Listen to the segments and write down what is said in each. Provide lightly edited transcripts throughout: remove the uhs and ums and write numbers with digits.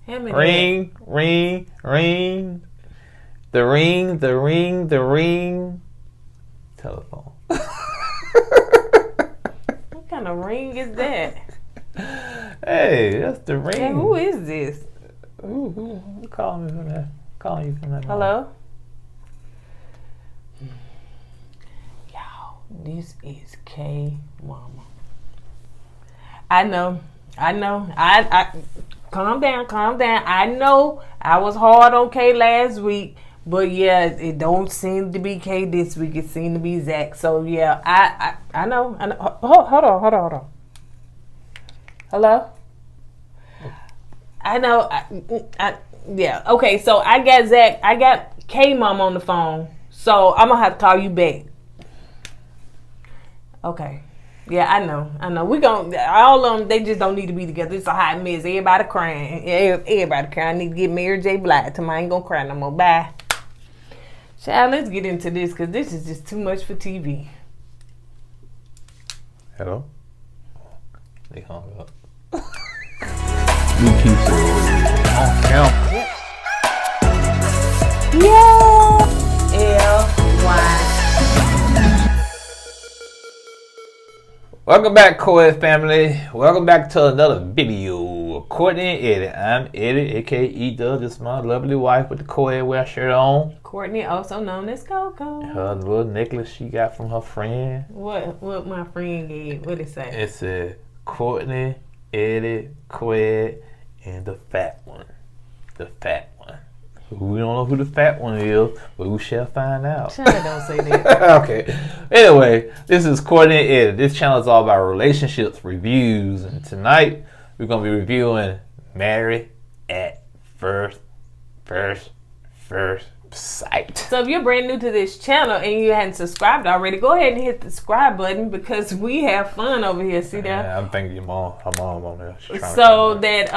Hand me Ring, ring, ring. The ring, the ring, the ring. Telephone. What kind of ring is that? Hey, that's the ring. Hey, who is this? Who calling me from that? Calling you from that? Hello? Y'all, this is K Mama. I know. I calm down. I know I was hard on K last week, but yeah, it don't seem to be K this week. It seemed to be Zach. So yeah, I know. Hold on. Hello? I know. Yeah. Okay. So I got Zach. I got K Mom on the phone. So I'm gonna have to call you back. Okay. Yeah, I know. We gon' all of them. They just don't need to be together. It's a hot mess. Everybody crying. Everybody crying. I need to get Mary J. Blige. Tomorrow I ain't gonna cry no more. Bye. Child, let's get into this because this is just too much for TV. Hello? They hung up. LY. Welcome back, KOED family. Welcome back to another video. Courtney and Eddie. I'm Eddie, aka E-Dub. This is my lovely wife with the KOED wear shirt on. Courtney, also known as Coco. Her little necklace she got from her friend. What my friend gave? What it say? It said Courtney, Eddie, KOED, and the fat one. The fat one. We don't know who the fat one is, but we shall find out. Child, don't say that. Okay. Anyway, this is Courtney and Eddie. This channel is all about relationships, reviews, and tonight we're gonna be reviewing Married at First Sight. So if you're brand new to this channel and you hadn't subscribed already, go ahead and hit the subscribe button because we have fun over here. See that? Yeah, I'm thinking her mom on there. So that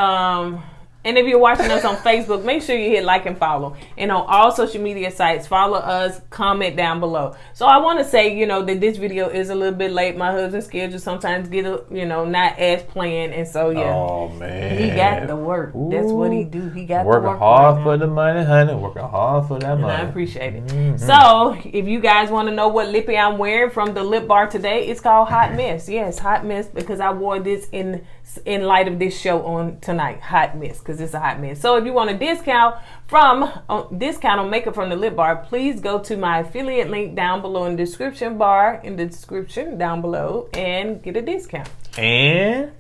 and if you're watching us on Facebook, make sure you hit like and follow. And on all social media sites, follow us, comment down below. So I want to say, that this video is a little bit late. My husband's schedule sometimes get, not as planned. And so, yeah. Oh, man. He got the work. Ooh. That's what he do. He got the work. Working hard for the money, honey. Working hard for that money. I appreciate it. Mm-hmm. So if you guys want to know what lippy I'm wearing from the lip bar today, it's called Hot Mess. Yes, Hot Mess, because I wore this in light of this show on tonight. Hot Mess, because it's a hot mess. So if you want a discount on makeup from the lip bar, please go to my affiliate link down below in the description bar, in the description down below, and get a discount. And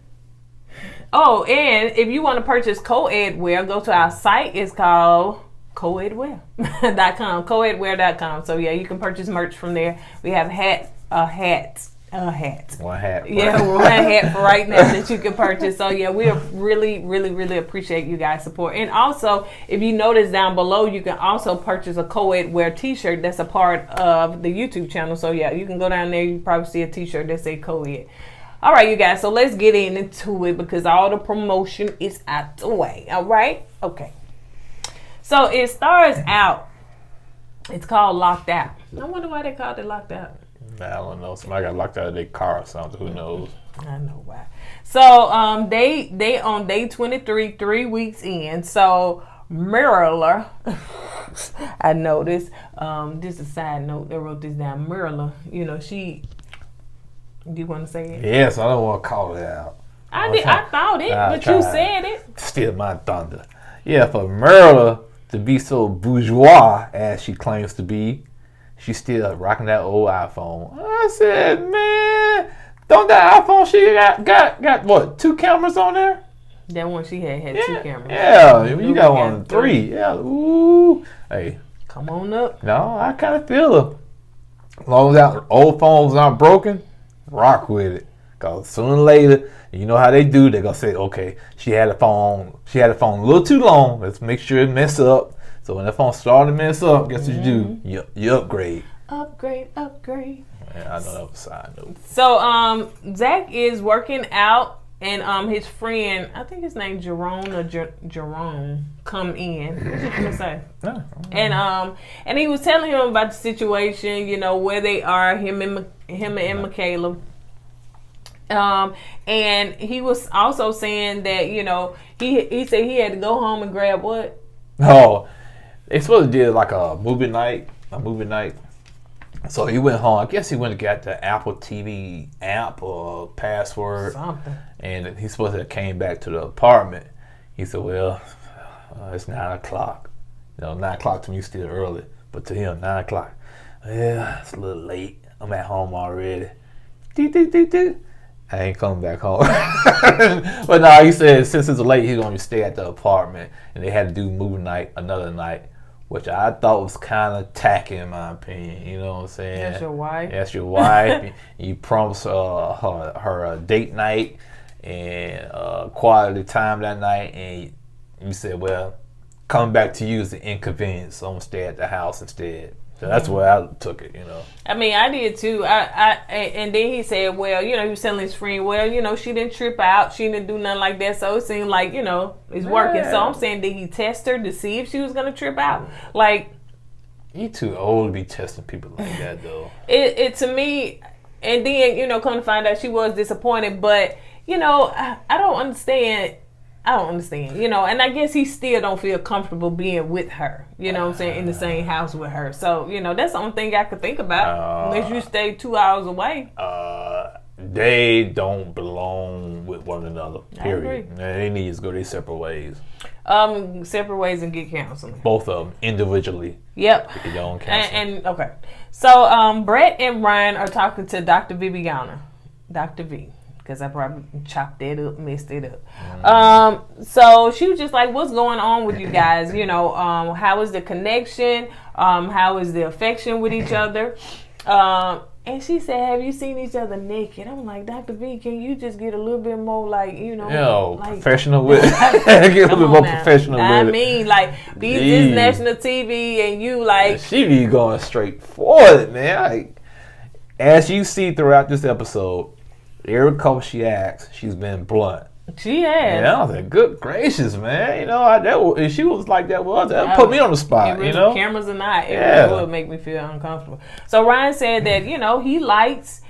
if you want to purchase KOED wear, go to our site. It's called kourtneyandeddie.com, kourtneyandeddie.com. So yeah, you can purchase merch from there. We have hats. One hat. Yeah, one hat for right now that you can purchase. So yeah, we really appreciate you guys' support. And also, if you notice down below, you can also purchase a KOED wear t-shirt that's a part of the YouTube channel. So yeah, you can go down there, you probably see a t-shirt that say KOED. All right, you guys, so let's get into it because all the promotion is out the way. All right? Okay. So it stars out. It's called Locked Out. I wonder why they called it Locked Out. I don't know. Somebody got locked out of their car or something. Who knows? I know why. So they on day 23, 3 weeks in. So Mirla, I noticed. This is a side note. They wrote this down. Mirla, she. Do you want to say it? Yes, I don't want to call it out. I thought it, but you said it. Steal my thunder. Yeah, for Mirla to be so bourgeois as she claims to be. She's still rocking that old iPhone. I said, man, don't that iPhone she got what, 2 cameras on there? That one she had 2 cameras. Yeah, you got one 3. Yeah, ooh. Hey. Come on up. No, I kind of feel her. As long as that old phones aren't broken, rock with it. Because sooner or later, you know how they do, they're going to say, okay, she had a phone a little too long. Let's make sure it mess up. So when that phone started to mess up, guess what you do? You upgrade. Upgrade. Yeah, I know that was a side note. So Zach is working out, and his friend, I think his name Jerome or Jerome, come in. What's he gonna say? And he was telling him about the situation, where they are, him and Michaela. And he was also saying that, you know, he said he had to go home and grab what? Oh, they supposed to do like a movie night. So he went home. I guess he went and got the Apple TV app or password. Something. And he's supposed to have came back to the apartment. He said, well, it's 9 o'clock. You know, 9 o'clock to me still early. But to him, 9 o'clock. Yeah, it's a little late. I'm at home already. I ain't coming back home. But no, he said since it's late, he's going to stay at the apartment. And they had to do movie night another night, which I thought was kind of tacky in my opinion. You know what I'm saying? That's your wife? That's your wife. You promised her a date night and quality time that night. And you said, well, coming back to you is an inconvenience. So I'm going to stay at the house instead. So that's where I took it, you know. I mean, I did too. And then he said, well, you know, he was telling his friend, well, you know, she didn't trip out. She didn't do nothing like that. So it seemed like, you know, it's working. So I'm saying, did he test her to see if she was going to trip out? Like, you too old to be testing people like that, though. It to me, and then, you know, come to find out she was disappointed. But, you know, I don't understand. You know, and I guess he still don't feel comfortable being with her, you know what I'm saying, in the same house with her. So, you know, that's the only thing I could think about, unless you stay 2 hours away. They don't belong with one another, period. I agree. They need to go their separate ways. Separate ways and get counseling. Both of them, individually. Yep. Get your own counseling. And okay. So, Brett and Ryan are talking to Dr. Viviana. Dr. V. Because I probably chopped that up, messed it up. So she was just like, what's going on with you guys? You know, how is the connection? How is the affection with each other? And she said, have you seen each other naked? I'm like, Dr. V, can you just get a little bit more like, you know, like, professional with it. Get a little bit more professional with it. I mean, like, this national TV and you like. She be going straight for it, man. Like, as you see throughout this episode, every couple she asks, she's been blunt. She has. Yeah, I was like, good gracious, man. You know, if she was like that, that put me on the spot, really, you know? Cameras or not, it really would make me feel uncomfortable. So Ryan said that, you know, he likes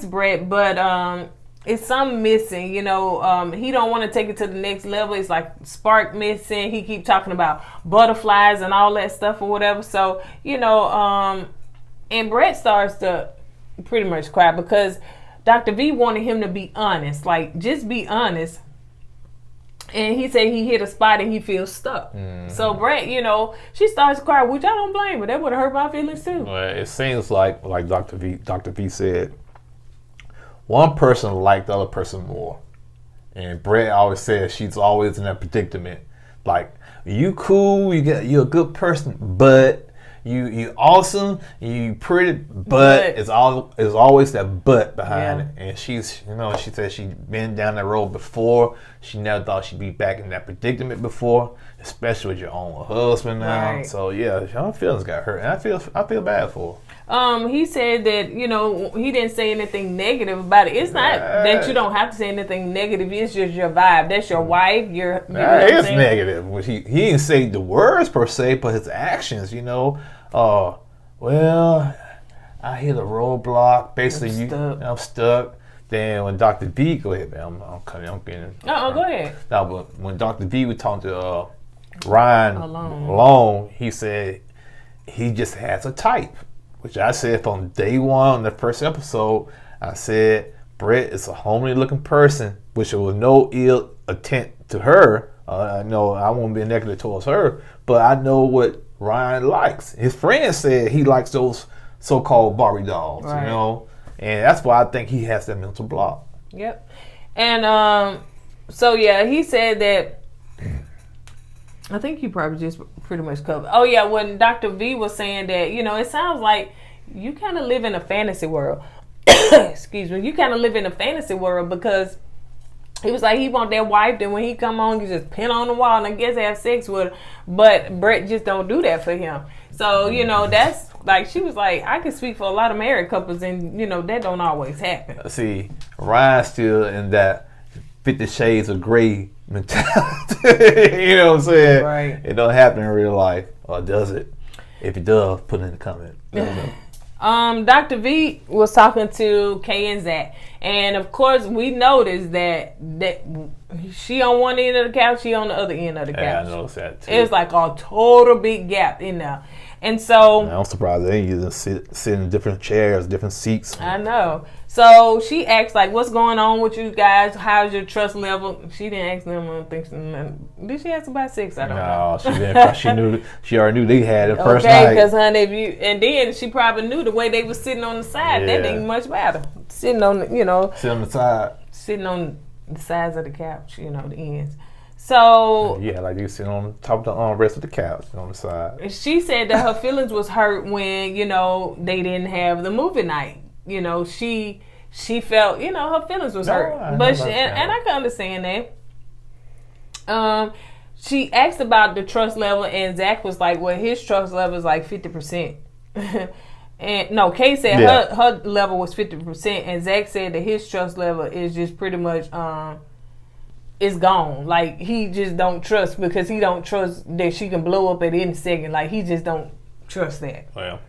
Brett, but it's something missing, you know. He don't want to take it to the next level. It's like spark missing. He keep talking about butterflies and all that stuff or whatever. So, you know, and Brett starts to pretty much cry because Dr. V wanted him to be honest, like just be honest. And he said he hit a spot and he feels stuck. So Brett, you know, she starts to cry, which I don't blame her. That would have hurt my feelings too. Well, it seems like Dr. V said, one person liked the other person more. And Brett always says she's always in that predicament. Like, you cool, you're a good person, but you awesome, you pretty, but it's always that but behind it. And she's, you know, she said she'd been down that road before. She never thought she'd be back in that predicament before, especially with your own husband now. Right. So yeah, her feelings got hurt, and I feel bad for her. He said that, you know, he didn't say anything negative about it. It's not that you don't have to say anything negative. It's just your vibe. That's your wife. It's negative. He didn't say the words per se, but his actions, you know. Well, I hit a roadblock. Basically, I'm stuck. Then when Dr. B, go ahead, man. I'm getting. Go ahead. Now, but when Dr. B was talking to Ryan alone, he said he just has a type. Which I said from day one on the first episode, I said Brett is a homely looking person, which was no ill intent to her. I know I won't be negative towards her, but I know what Ryan likes. His friend said he likes those so-called Barbie dolls, you know, and that's why I think he has that mental block. Yep. And so yeah, he said that. I think you probably just pretty much covered. Oh yeah, when Dr. V was saying that, you know, it sounds like you kind of live in a fantasy world. Excuse me. You kind of live in a fantasy world because he was like he want that wife. Then when he come on, you just pin on the wall and I guess have sex with her. But Brett just don't do that for him. So you know that's like she was like I can speak for a lot of married couples and you know that don't always happen. See, Ryan's still in that 50 Shades of Grey mentality. You know what I'm saying? Right. It don't happen in real life, or does it? If it does, put it in the comment. Dr. V was talking to Kay and Zach, and of course we noticed that she on one end of the couch, she on the other end of the couch. Yeah, I noticed that too. It was like a total big gap in there, and so I'm surprised they either sit in different chairs, different seats. I know. So she asked, like, what's going on with you guys? How's your trust level? She didn't ask them. I don't think did she ask about sex? I don't know. No, she didn't. She already knew they had it first night. Okay, because honey, and then she probably knew the way they were sitting on the side. Yeah. That ain't much better. Sitting on, Sit on the side. Sitting on the sides of the couch, the ends. So yeah, like you sitting on top of the armrest of the couch on the side. She said that her feelings was hurt when they didn't have the movie night. She felt her feelings was hurt, but and I can understand that. She asked about the trust level, and Zach was like, "Well, his trust level is like 50%." And no, Kay said her level was 50%, and Zach said that his trust level is just pretty much it's gone. Like he just don't trust because he don't trust that she can blow up at any second. Like he just don't trust that. Well,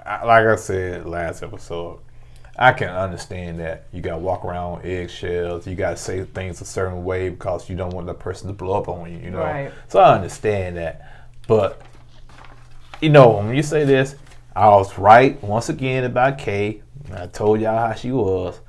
like I said last episode, I can understand that you gotta walk around on eggshells. You gotta say things a certain way because you don't want that person to blow up on you. Right. So I understand that, but when you say this, I was right once again about Kay. I told y'all how she was.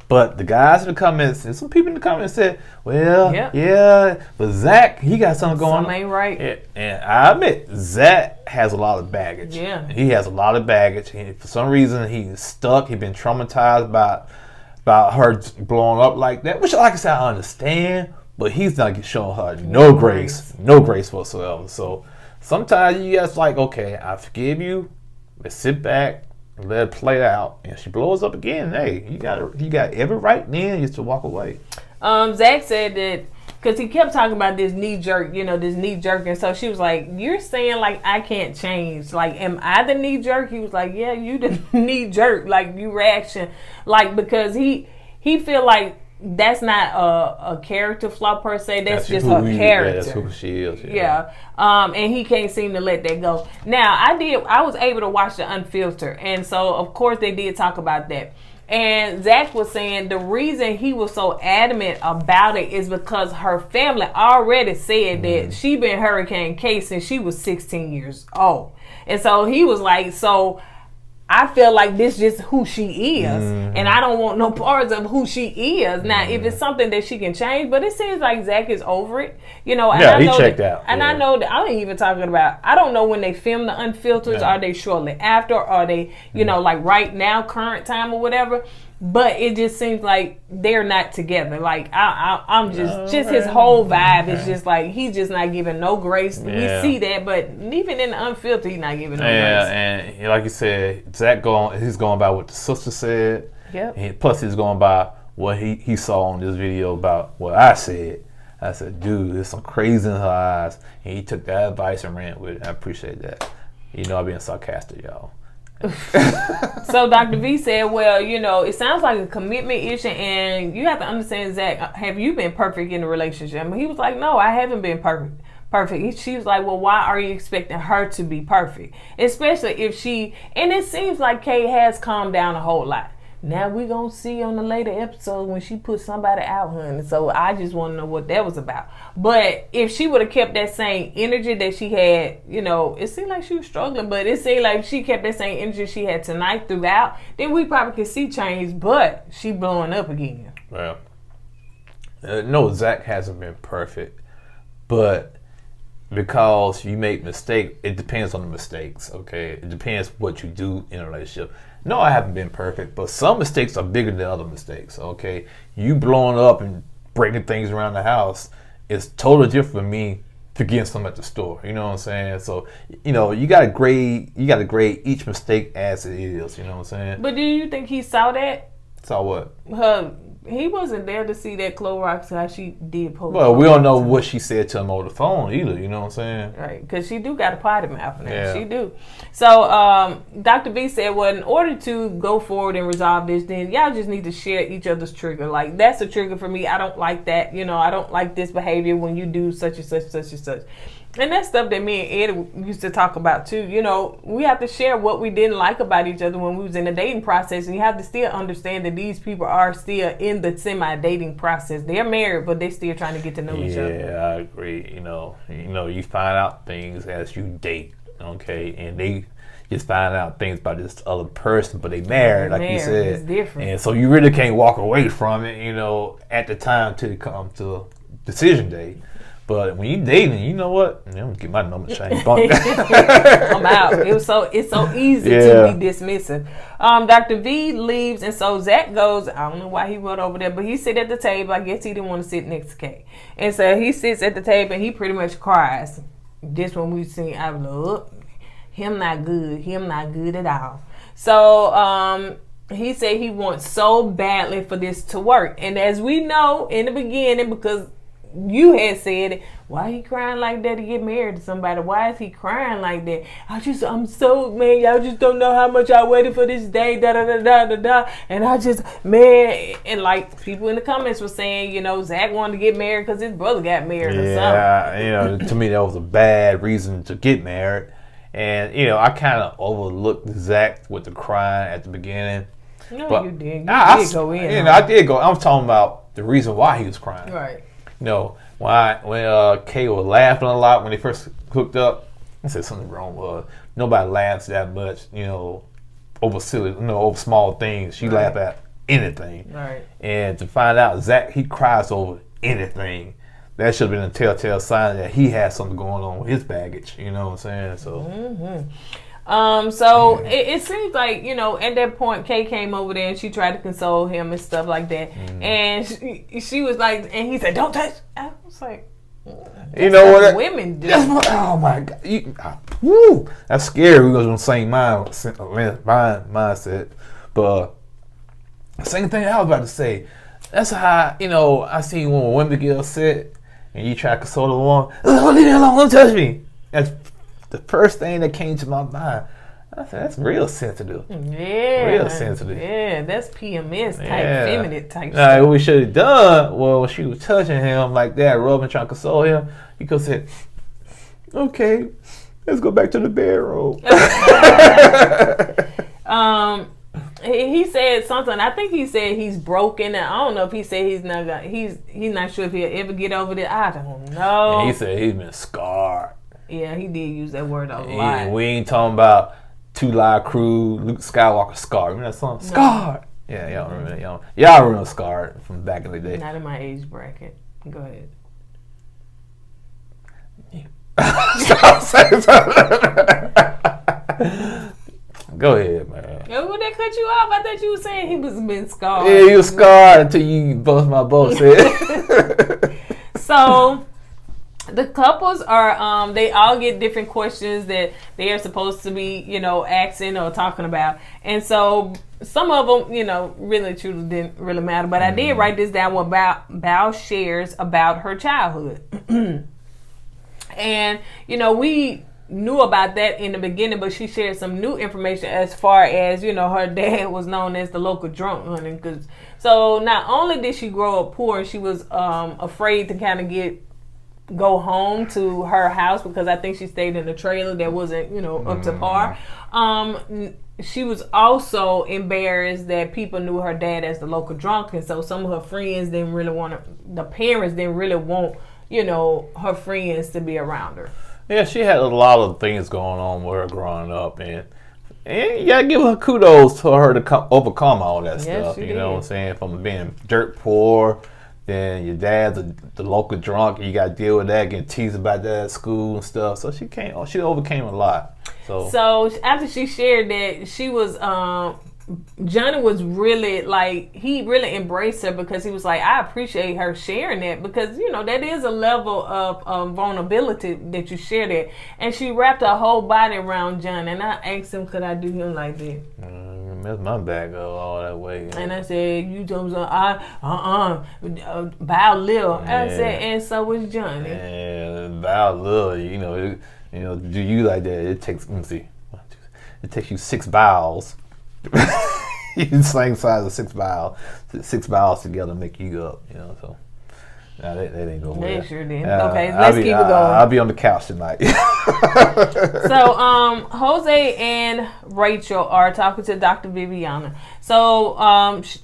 But the guys in the comments, and some people in the comments said, well, yeah, but Zach, he got something going on. Something ain't right. Yeah, and I admit, Zach has a lot of baggage. Yeah. He has a lot of baggage. For some reason, he's stuck. He's been traumatized about her blowing up like that, which, like I said, I understand, but he's not showing her no grace whatsoever. So sometimes you just like, okay, I forgive you. Let's sit back. Let it play out, and she blows up again. Hey, you got every right then just to walk away. Zach said that because he kept talking about this knee jerk, and so she was like, "You're saying like I can't change? Like, am I the knee jerk?" He was like, "Yeah, you the knee jerk. Like you reaction, like because he feel like that's not a character flaw per se. That's just her character. Yeah, that's who she is. Yeah. And he can't seem to let that go. Now, I was able to watch the Unfiltered, and so of course they did talk about that. And Zach was saying the reason he was so adamant about it is because her family already said that she been Hurricane K since she was 16 years old. And so he was like, so I feel like this is just who she is, and I don't want no parts of who she is. Now, if it's something that she can change, but it seems like Zach is over it, And I know checked out. And I know that I ain't even talking about. I don't know when they film the Unfiltered. Are they shortly after? Are they, like right now, current time or whatever? But it just seems like they're not together. Like I'm just his whole vibe is just like he's just not giving no grace. Yeah. We see that, but even in the Unfiltered, he's not giving no grace. And like you said, Zach he's going by what the sister said. Yep. Plus he's going by what he saw on this video about what I said. I said, dude, there's some crazy in her eyes, and he took that advice and ran with it. I appreciate that. I'm being sarcastic, y'all. So Dr. V said, well, it sounds like a commitment issue, and you have to understand, Zach, have you been perfect in the relationship? And he was like, no, I haven't been perfect. She was like, well, why are you expecting her to be perfect? Especially if and it seems like Kay has calmed down a whole lot. Now we're going to see on the later episode when she put somebody out, honey. So I just want to know what that was about. But if she would have kept that same energy that she had, it seemed like she was struggling, but it seemed like she kept that same energy she had tonight throughout, then we probably could see change, but she blowing up again. Well, no, Zach hasn't been perfect, but because you make mistakes, it depends on the mistakes, okay? It depends what you do in a relationship. No, I haven't been perfect, but some mistakes are bigger than other mistakes, okay? You blowing up and breaking things around the house is totally different from me forgetting something at the store. You know what I'm saying? So, you gotta grade each mistake as it is, you know what I'm saying? But do you think he saw that? Saw what? Her he wasn't there to see that Clorox how she did post. Well, we don't know what she said to him over the phone either. You know what I'm saying? Right, because she do got a potty mouth now. Yeah. She do. So Dr. B said, well, in order to go forward and resolve this, then y'all just need to share each other's trigger. Like, that's a trigger for me. I don't like that. You know, I don't like this behavior when you do such and such, such and such. And that's stuff that me and Ed used to talk about too. You know, we have to share what we didn't like about each other when we was in the dating process. And you have to still understand that these people are still in the semi-dating process. They're married, but they still trying to get to know each other. Yeah, I agree. You know, you find out things as you date, okay? And they just find out things about this other person, but they married, like you said. It's different. And so you really can't walk away from it, you know, at the time till it comes to decision day. But when you dating, you know what? I'm gonna get my number changed. I'm out. It's so easy to be dismissive. Dr. V leaves, and so Zach goes. I don't know why he went over there, but he sit at the table. I guess he didn't want to sit next to Kay, and so he sits at the table and he pretty much cries. This one we seen. I look, him not good. Him not good at all. So he said he wants so badly for this to work, and as we know in the beginning, because you had said it, why he crying like that to get married to somebody? Why is he crying like that? I'm so, man, y'all just don't know how much I waited for this day, da da da da da da. And I just, man, and like people in the comments were saying, you know, Zach wanted to get married because his brother got married or something. Yeah, you know, to me that was a bad reason to get married. And, you know, I kind of overlooked Zach with the crying at the beginning. No, but you did. You did go in. You know, I did go. I'm talking about the reason why he was crying. Right. You know, when Kay was laughing a lot when they first hooked up, I said something wrong. Nobody laughs that much, you know, over silly, you know, over small things. She laughed at anything. Right. And to find out Zach, he cries over anything. That should have been a telltale sign that he had something going on with his baggage. You know what I'm saying? So. So it seems like, you know, at that point, Kay came over there and she tried to console him and stuff like that. And she was like, and he said, "Don't touch." I was like, you know what? Women do. Oh my God. That's scary. We was on the same mindset. But same thing I was about to say. That's how, you know, I see when women get upset and you try to console the woman. "Oh, leave me alone. Don't touch me." That's the first thing that came to my mind. I said, that's real sensitive. Yeah. Real sensitive. Yeah, that's PMS type, feminine type stuff. stuff. What we should have done, well, when she was touching him like that, rubbing, trying to console him, you could have said, "Okay, let's go back to the bedroom." He said something. I think he said he's broken. And I don't know if he said he's not gonna, he's not sure if he'll ever get over it. I don't know. And he said he's been scarred. Yeah, he did use that word a lot. We ain't talking about Two Live Crew, Luke Skywalker scarred. Remember that song? Scarred. Yeah, y'all remember that. Y'all remember Scarred from back in the day. Not in my age bracket. Go ahead. Stop saying something. Go ahead, man. Would that cut you off? I thought you were saying he was been scarred. Yeah, he was scarred until you bust my balls head. So the couples are they all get different questions that they are supposed to be, you know, asking or talking about. And so some of them, you know, really truly didn't really matter. But I did write this down about Bao shares about her childhood. And, you know, we knew about that in the beginning, but she shared some new information as far as, you know, her dad was known as the local drunk honey. So not only did she grow up poor, she was afraid to kind of go home to her house because I think she stayed in a trailer that wasn't, you know, up to par. She was also embarrassed that people knew her dad as the local drunk, and so some of her friends didn't really want the parents didn't really want, you know, her friends to be around her. Yeah, she had a lot of things going on with her growing up, and you gotta give her kudos for her to overcome all that stuff. You know what I'm saying? From being dirt poor, then your dad's the local drunk, and you gotta deal with that, getting teased about that at school and stuff. So she overcame a lot. So after she shared that, she was Johnny was really like, he really embraced her because he was like, I appreciate her sharing that because, you know, that is a level of vulnerability that you share that. And she wrapped her whole body around Johnny, and I asked him, could I do him like that? mess my back up all that way. And I said, you told me, bow little. I said, and so was Johnny. And bow little, do you like that? It takes, let me see, it takes you 6 bows. You same size of 6 bows. 6 bows together make you up, so. Nah, they ain't going They sure did. Okay, let's keep it going. I'll be on the couch tonight. So, Jose and Rachel are talking to Dr. Viviana. So,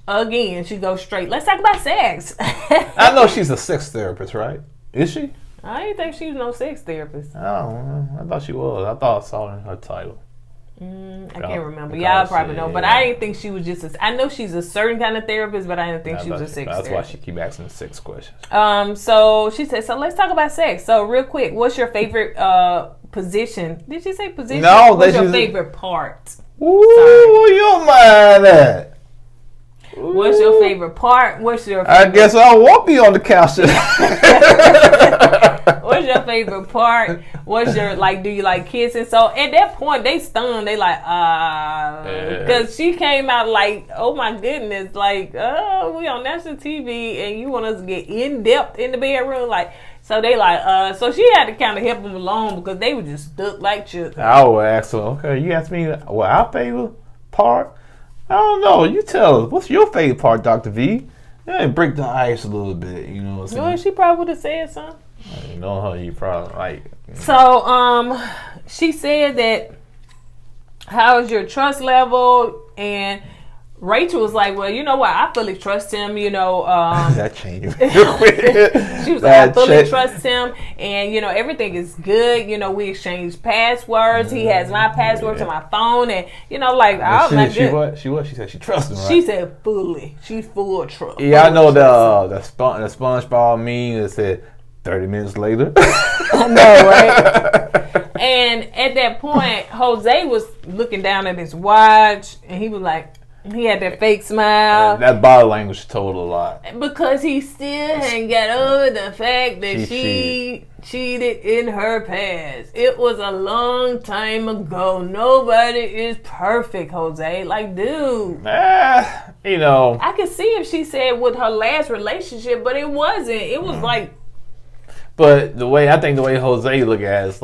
again, she goes straight. Let's talk about sex. I know she's a sex therapist, right? Is she? I didn't think she was no sex therapist. Oh, I thought she was. I thought I saw it in her title. I can't remember. Y'all probably know, but I didn't think she was just I know she's a certain kind of therapist, but I didn't think she was a sex therapist. That's why she keep asking 6 questions. So she said, so let's talk about sex. So real quick, what's your favorite position? Did she say position? No, what's your favorite part? Ooh, you mind that? Ooh. What's your favorite part? What's your favorite... I guess I won't be on the couch today. What's your favorite part? What's your, do you like kissing? So at that point, they stunned. They because she came out like, oh my goodness, we on national TV and you want us to get in depth in the bedroom, so they so she had to kind of help them along because they were just stuck like chicken. I would ask her, okay, you asked me what our favorite part? I don't know. You tell us. What's your favorite part, Dr. V? Yeah, break the ice a little bit. You know what I'm saying? Well, she probably would have said something. You know her. You probably like. So, she said that, how's your trust level? And Rachel was like, well, you know what? I fully trust him, That changed. She was like, I fully trust him. And, everything is good. We exchange passwords. He has my password to my phone. And, She said she trusts him, right? She said fully. She's full of trust. Yeah, I know the SpongeBob meme that said 30 minutes later. I know, right? And at that point, Jose was looking down at his watch. And he was like, he had that fake smile. That body language told a lot. Because he still hadn't got over the fact that she cheated in her past. It was a long time ago. Nobody is perfect, Jose. Dude. I could see if she said with her last relationship, but it wasn't. It was But the way Jose look at it is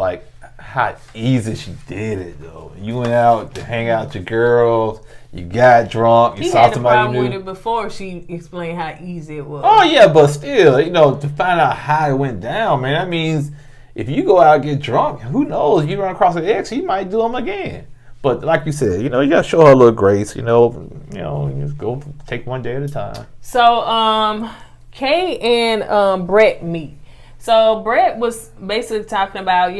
how easy she did it, though. You went out to hang out with your girls. You got drunk. You saw somebody new. With it before she explained how easy it was. Oh yeah, but still, to find out how it went down, man. That means if you go out and get drunk, who knows? You run across an ex, he might do them again. But like you said, you gotta show her a little grace. You just go take one day at a time. So, Kay and Brett meet. So Brett was basically talking about,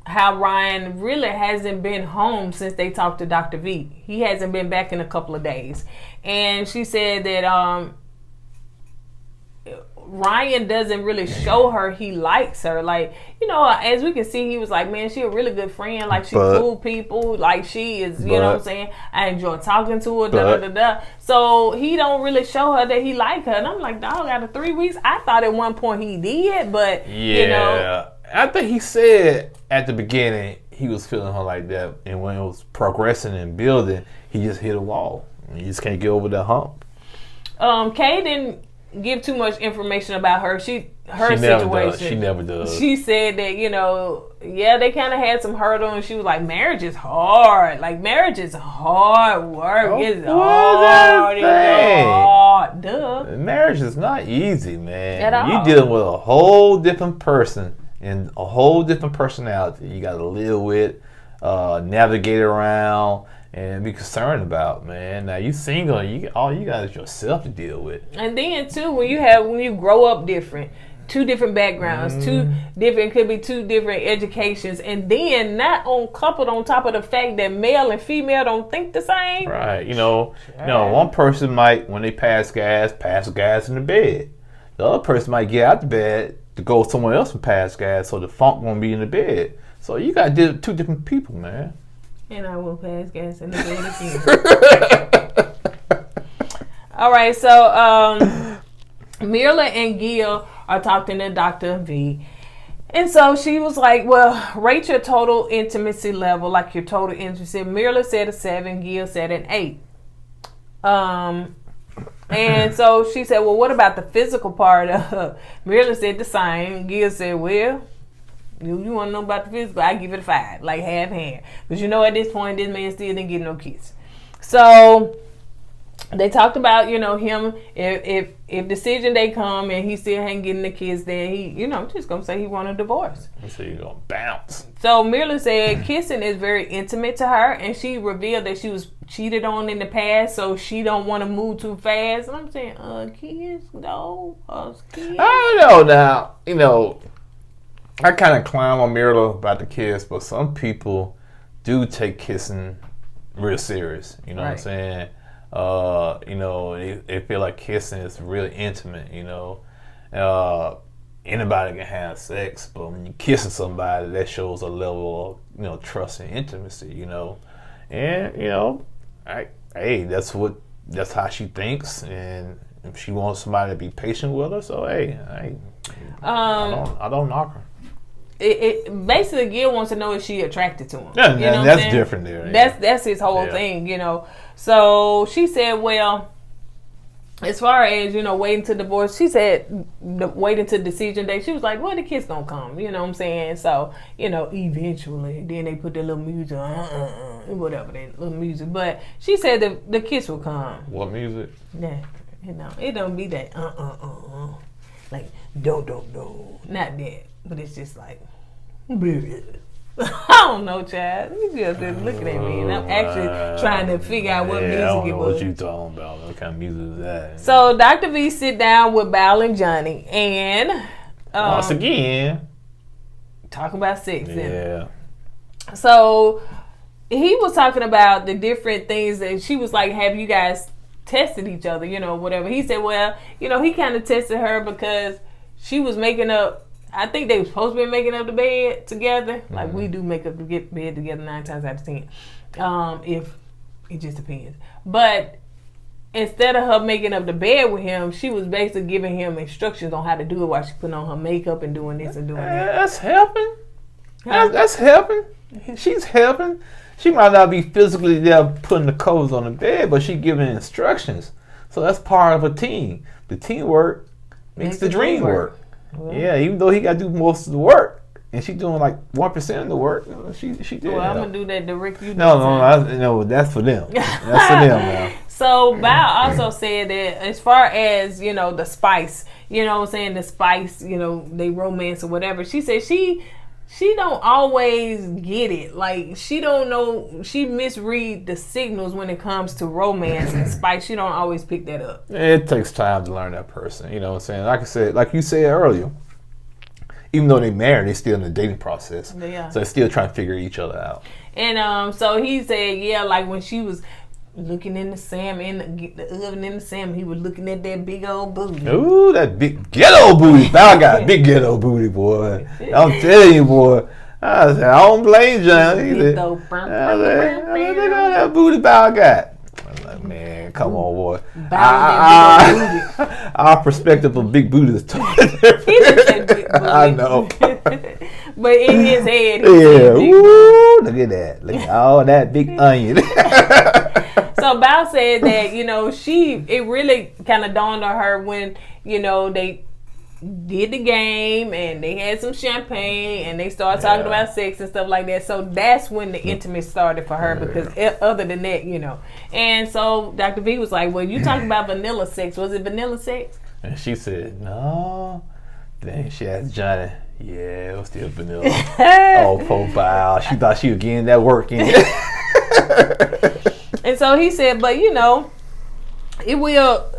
how Ryan really hasn't been home since they talked to Dr. V. He hasn't been back in a couple of days. And she said that Ryan doesn't really show her he likes her. As we can see, he was like, man, she a really good friend. She cool people. She is, you know what I'm saying? I enjoy talking to her, So he don't really show her that he like her. And I'm like, dog, out of 3 weeks, I thought at one point he did, but, I think he said at the beginning he was feeling her like that. And when it was progressing and building, he just hit a wall. You just can't get over that hump. Kay didn't give too much information about her situation. She never does. She said that, they kind of had some hurdle, and she was like, marriage is hard. Marriage is hard work. It's hard. It's hard. Duh. Marriage is not easy, man. At all. You're dealing with a whole different person and a whole different personality. You got to live with, navigate around, and be concerned about, man. Now you single, all you got is yourself to deal with. And then too, when you grow up different, 2 different backgrounds, could be 2 different educations, and then coupled on top of the fact that male and female don't think the same. Right. One person might, when they pass gas in the bed. The other person might get out the bed to go somewhere else and pass gas, so the funk won't be in the bed. So you got 2 different people, man. And I will pass gas in the bed again. All right, so Mirla and Gil are talking to Dr. V. And so she was like, well, rate your total intimacy level, like your total intimacy. Myrla said a 7, Gil said an 8. And so she said, well, what about the physical part of Myrla said the same. Gil said, well, you want to know about the physical? I give it a 5, like half hand. But you know, at this point, this man still didn't get no kiss. So they talked about, you know, him, if decision day come and he still ain't getting the kids, then he, you know, just gonna say he want a divorce. So you gonna bounce. So Myrla said kissing is very intimate to her, and she revealed that she was cheated on in the past, so she don't want to move too fast. And I'm saying, kids, no, kids. I don't know now. You know, I kind of clown on Myrla about the kiss, but some people do take kissing real serious. You know what I'm saying? You know, they feel like kissing is really intimate, you know. Anybody can have sex, but when you're kissing somebody, that shows a level of, you know, trust and intimacy, you know. And, you know, that's how she thinks, and if she wants somebody to be patient with her, so I don't knock her. It basically, Gil wants to know if she attracted to him. Yeah, you know that's different there. That's his whole thing, you know. So she said, well, as far as, you know, waiting to divorce, she said waiting to decision day. She was like, well, the kid's gonna come, you know what I'm saying? So, you know, eventually, then they put their little music whatever, that little music. But she said the kiss will come. What music? Yeah, you know, it don't be that like don't, not that. But it's just like, I don't know, Chad. You just looking at me, and I'm actually trying to figure out what music I don't it know was. what you talking about. What kind of music is that? So Dr. V sit down with Bal and Johnny, and once again, talking about sex. Yeah. So he was talking about the different things that she was like, have you guys tested each other? You know, whatever. He said, well, you know, he kind of tested her because she was making up. I think they were supposed to be making up the bed together. Mm-hmm. Like we do make up the bed together 9 times out of 10. If it just depends. But instead of her making up the bed with him, she was basically giving him instructions on how to do it while she putting on her makeup and doing this and doing that. That's helping. That's helping. She's helping. She might not be physically there putting the covers on the bed, but she's giving instructions. So that's part of a team. The teamwork makes the dream work. Well, yeah, even though he got to do most of the work, and she's doing like 1% of the work, she did. Well, I'm gonna do that to Rick. No, that's for them. That's for them now. So Bal also said that as far as, you know, the spice, you know what I'm saying, the spice, you know, they romance or whatever. She said she don't always get it. Like she don't know. She misread the signals when it comes to romance and spice. She don't always pick that up. It takes time to learn that person. You know what I'm saying? Like I said, like you said earlier, even though they married, they're still in the dating process. Yeah. So they're still trying to figure each other out. And so he said, yeah, like when she was looking in the salmon, the oven in the salmon, he was looking at that big old booty. Ooh, that big ghetto booty. Bal got a big ghetto booty, boy. I'm telling you, boy. I said, I don't blame John either. I said, look at that booty Bal got. I'm like, man, come on, boy. Our perspective of big booty is totally different. He didn't say big booty. I know. But in his head, he said big booty. Look at that. Look at all that big onion. So Bal said that, you know, it really kind of dawned on her when, you know, they did the game and they had some champagne and they started talking about sex and stuff like that. So that's when the intimacy started for her, because other than that, you know. And so Dr. V was like, well, you talking about vanilla sex. Was it vanilla sex? And she said, no. Then she asked Johnny, yeah, it was still vanilla. Oh, poor Bal. She thought she was getting that work in. And so he said, but you know, it will,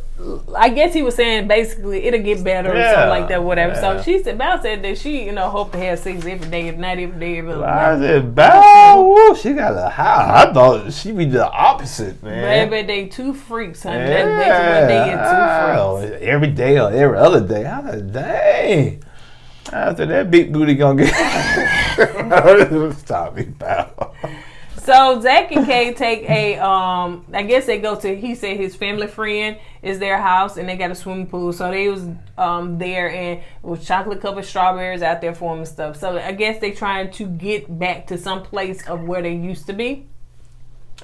I guess he was saying basically it'll get better or something like that, whatever. So she said, Bal said that she, you know, hope to have sex every day, if not every day. I said, Bal, she got a high. I thought she'd be the opposite, man. Every day, 2 freaks, honey. That's basically what they get, 2 freaks. Every day or every other day. I said, dang. I said, that big booty gonna get. Stop me, Bal. So Zach and Kay take a I guess they go to, he said his family friend is their house and they got a swimming pool. So they was there and with chocolate covered strawberries out there for them and stuff. So I guess they trying to get back to some place of where they used to be.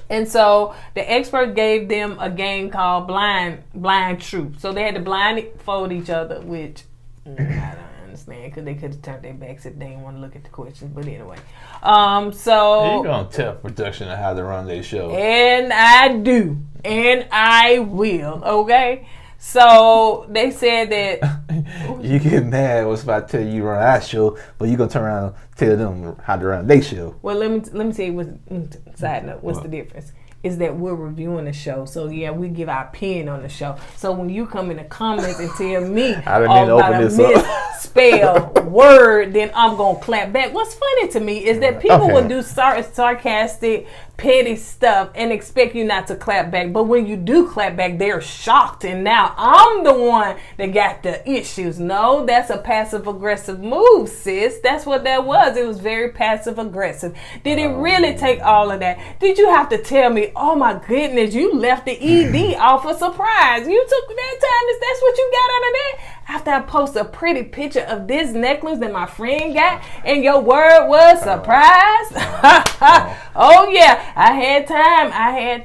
And so the expert gave them a game called Blind Truth. So they had to blindfold each other, which I don't understand because they could have turned their backs if they didn't want to look at the questions. But anyway, so you're gonna tell production how to run their show, and I do, and I will. Okay. So they said that you get mad if I tell you run our show, but you gonna turn around and tell them how to run their show. Well, let me tell you what's side note. What's the difference? Is that we're reviewing the show. So yeah, we give our opinion on the show. So when you come in the comments and tell me about a misspelled word, then I'm gonna clap back. What's funny to me is that people will do sarcastic, petty stuff and expect you not to clap back. But when you do clap back, they're shocked. And now I'm the one that got the issues. No, that's a passive aggressive move, sis. That's what that was. It was very passive aggressive. Did it really take all of that? Did you have to tell me, oh my goodness, you left the ED off a surprise? You took that time. That's what you got out of that? After I post a pretty picture of this necklace that my friend got, and your word was surprise. Oh yeah, I had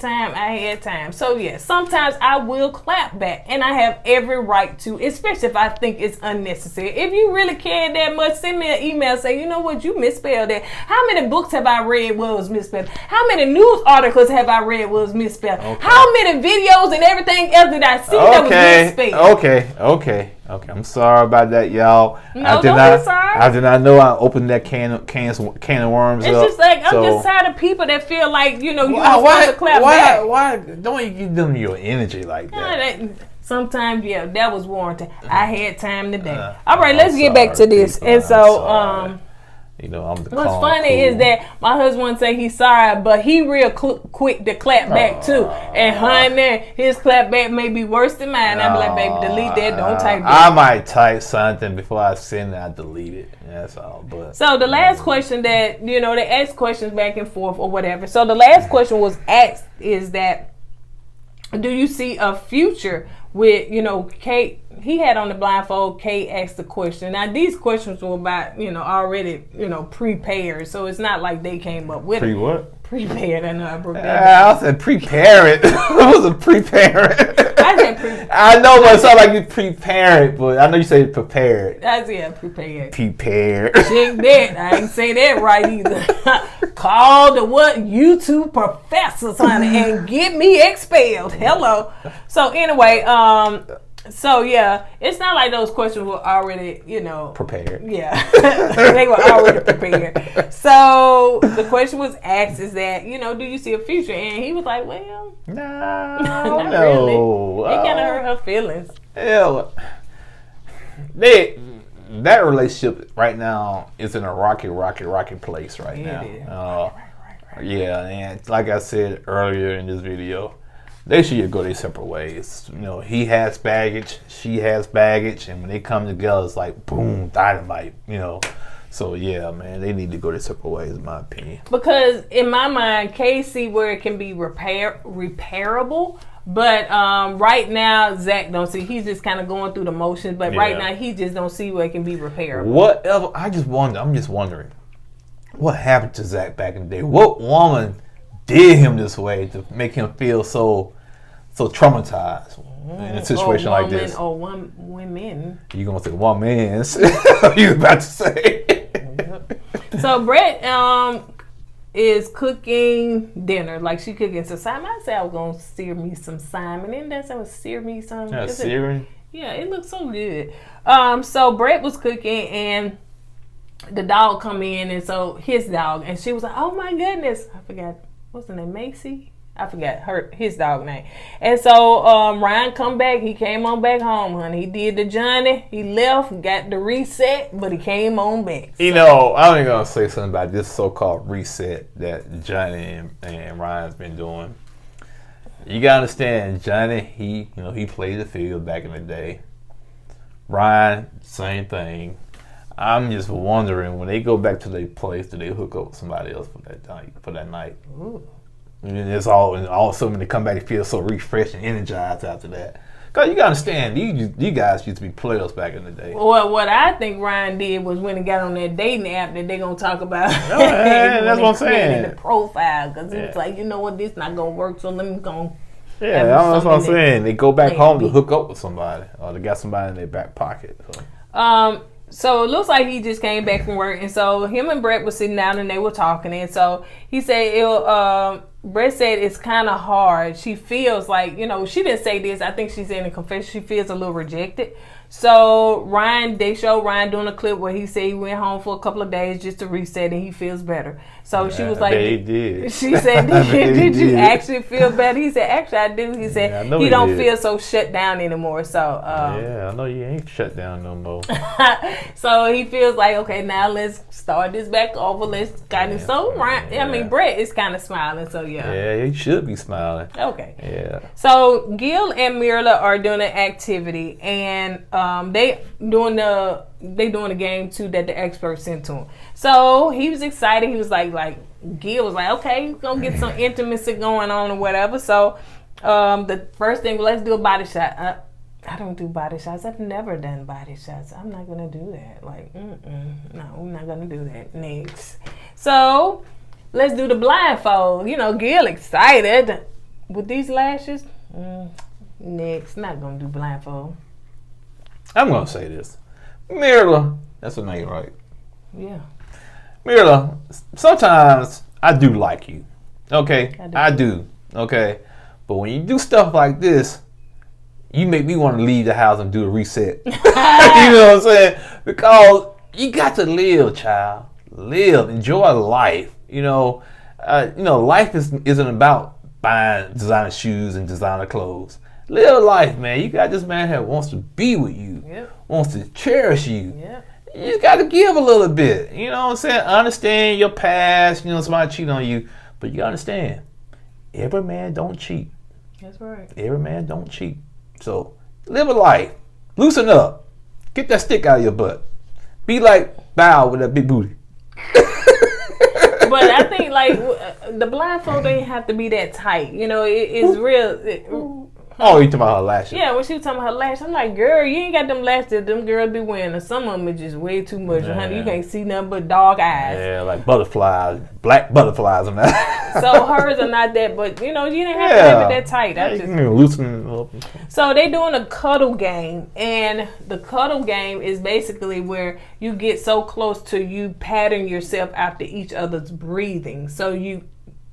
time. So yeah, sometimes I will clap back, and I have every right to, especially if I think it's unnecessary. If you really care that much, send me an email. Say, you know what, you misspelled that. How many books have I read was misspelled? How many news articles have I read was misspelled? Okay. How many videos and everything else did I see that was misspelled? Okay, I'm sorry about that, y'all. No, don't be sorry. I did not know I opened that can of worms. It's just like I'm just tired of people that feel like you supposed to clap back. Why don't you give them your energy like that? Sometimes, yeah, that was warranted. I had time today. All right, let's get back to this. And so, what's funny is that my husband say he's sorry, but he real quick to clap back too. And honey, his clap back may be worse than mine. I be like, baby, delete that. Don't type that. I might type something before I send it. I delete it. That's all. But so the last question that they asked questions back and forth or whatever. So the last question was asked is that, do you see a future with Kate? He had on the blindfold. Kate asked the question. Now these questions were about already prepared, so it's not like they came up with it. What? Prepared. I know I broke that. I said prepare it. It was a prepare it. I said prepared. I know, but it sounds like you prepare it, but I know you say prepared. That's prepared. Prepared. Check that. I ain't say that right either. Call the YouTube professors, honey, and get me expelled. Hello. So anyway, so yeah, it's not like those questions were already, prepared. Yeah, they were already prepared. So the question was asked is that, do you see a future? And he was like, well, no, not no. really. It kind of hurt her feelings. Hell, that relationship right now is in a rocky place right now. Right. Yeah, and like I said earlier in this video, they should go their separate ways. He has baggage, she has baggage, and when they come together, it's like boom, dynamite. So yeah, man, they need to go their separate ways, in my opinion. Because in my mind, Casey, where it can be repairable. But right now, Zach don't see. He's just kind of going through the motions. But right now, he just don't see where it can be repairable. Whatever. I'm just wondering, what happened to Zach back in the day? What woman did him this way to make him feel so traumatized in a situation like this? Or women. You gonna say women's? You about to say? So Brett is cooking dinner. Like she cooking some Simon. I said I was gonna sear me some Simon. And that's I was sear me some. Yeah, searing. Yeah, it looks so good. So Brett was cooking and the dog come in, and so his dog, and she was like, oh my goodness, I forgot what's her name, Macy. I forgot his dog name. And so Ryan come back. He came on back home, honey. He did the Johnny. He left, got the reset, but he came on back. So. I'm gonna say something about this so-called reset that Johnny and Ryan's been doing. You gotta understand, Johnny, he played the field back in the day. Ryan, same thing. I'm just wondering when they go back to their place, do they hook up with somebody else for that night? Ooh. And then it's all of a sudden when they come back, they feel so refreshed and energized after that. Cause you gotta understand, you guys used to be players back in the day. Well, what I think Ryan did was when he got on that dating app that they're gonna talk about. Oh, yeah, that's what I'm saying. The profile, because he was like, you know what, this not gonna work, so let me go. Yeah, that's what I'm saying. They go back home to hook up with somebody, or they got somebody in their back pocket. So it looks like he just came back from work, and so him and Brett were sitting down and they were talking, and so he said, Brett said it's kind of hard. She feels like, she didn't say this. I think she said in a confession she feels a little rejected. So they showed Ryan doing a clip where he said he went home for a couple of days just to reset and he feels better. So she was like, they did. She said, did you actually feel better? He said, actually I do. He said, he don't feel so shut down anymore. So I know you ain't shut down no more. So he feels like, okay, now let's start this back over. Let's kind of Ryan. Brett is kind of smiling. So yeah, he should be smiling. Okay. Yeah. So Gil and Mirla are doing an activity, and they doing the game too that the expert sent to him. So he was excited. He was like Gil was like, okay, we're gonna get some intimacy going on or whatever. So the first thing, let's do a body shot. I don't do body shots. I've never done body shots. I'm not gonna do that. No, we're not gonna do that. Next. So let's do the blindfold. Gil excited with these lashes. Next, not gonna do blindfold. I'm gonna say this, Mirla. That's her name, right? Yeah. Mirla, sometimes I do like you. Okay, I do. Okay, but when you do stuff like this, you make me want to leave the house and do a reset. You know what I'm saying? Because you got to live, child. Live, enjoy life. Life isn't about buying designer shoes and designer clothes. Live life, man. You got this man here wants to be with you, wants to cherish you. Yeah. You just got to give a little bit. You know what I'm saying? Understand your past. Somebody cheat on you, but you understand, every man don't cheat. That's right. Every man don't cheat. So live a life. Loosen up. Get that stick out of your butt. Be like Bow with that big booty. But I think the blindfold ain't have to be that tight. It's real. Oh, you talking about her lashes? Yeah, when she was talking about her lashes, I'm like, girl, you ain't got them lashes that them girls be wearing. Some of them are just way too much, honey. You can't see nothing but dog eyes. Yeah, like butterflies, black butterflies on that. So hers are not that, but you didn't have to have it that tight. I just loosen up. So they doing a cuddle game, and the cuddle game is basically where you get so close to you pattern yourself after each other's breathing. So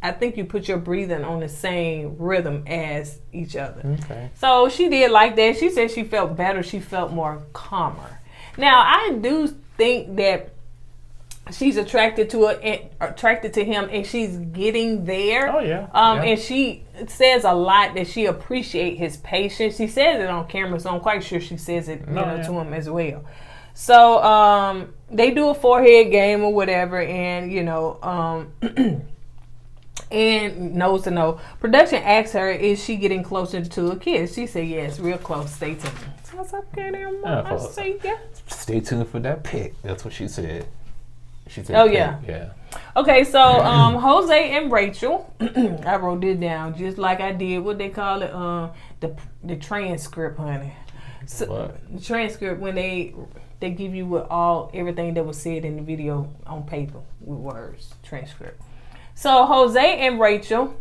I think you put your breathing on the same rhythm as each other. Okay. So she did like that. She said she felt better. She felt more calmer. Now, I do think that she's attracted to him, and she's getting there. Oh, yeah. And she says a lot that she appreciates his patience. She says it on camera, so I'm quite sure she says it to him as well. So they do a forehead game or whatever, and and nose to nose. Production asked her, is she getting closer to a kiss? She said, yes, real close. Stay tuned. So I was like, okay, I say, yeah. Stay tuned for that pic. That's what she said. She said, oh, yeah. Yeah. Okay, so Jose and Rachel, I wrote this down just like I did, what they call it, the transcript, honey. So, what? The transcript, when they give you everything that was said in the video on paper with words, transcript. So Jose and Rachel,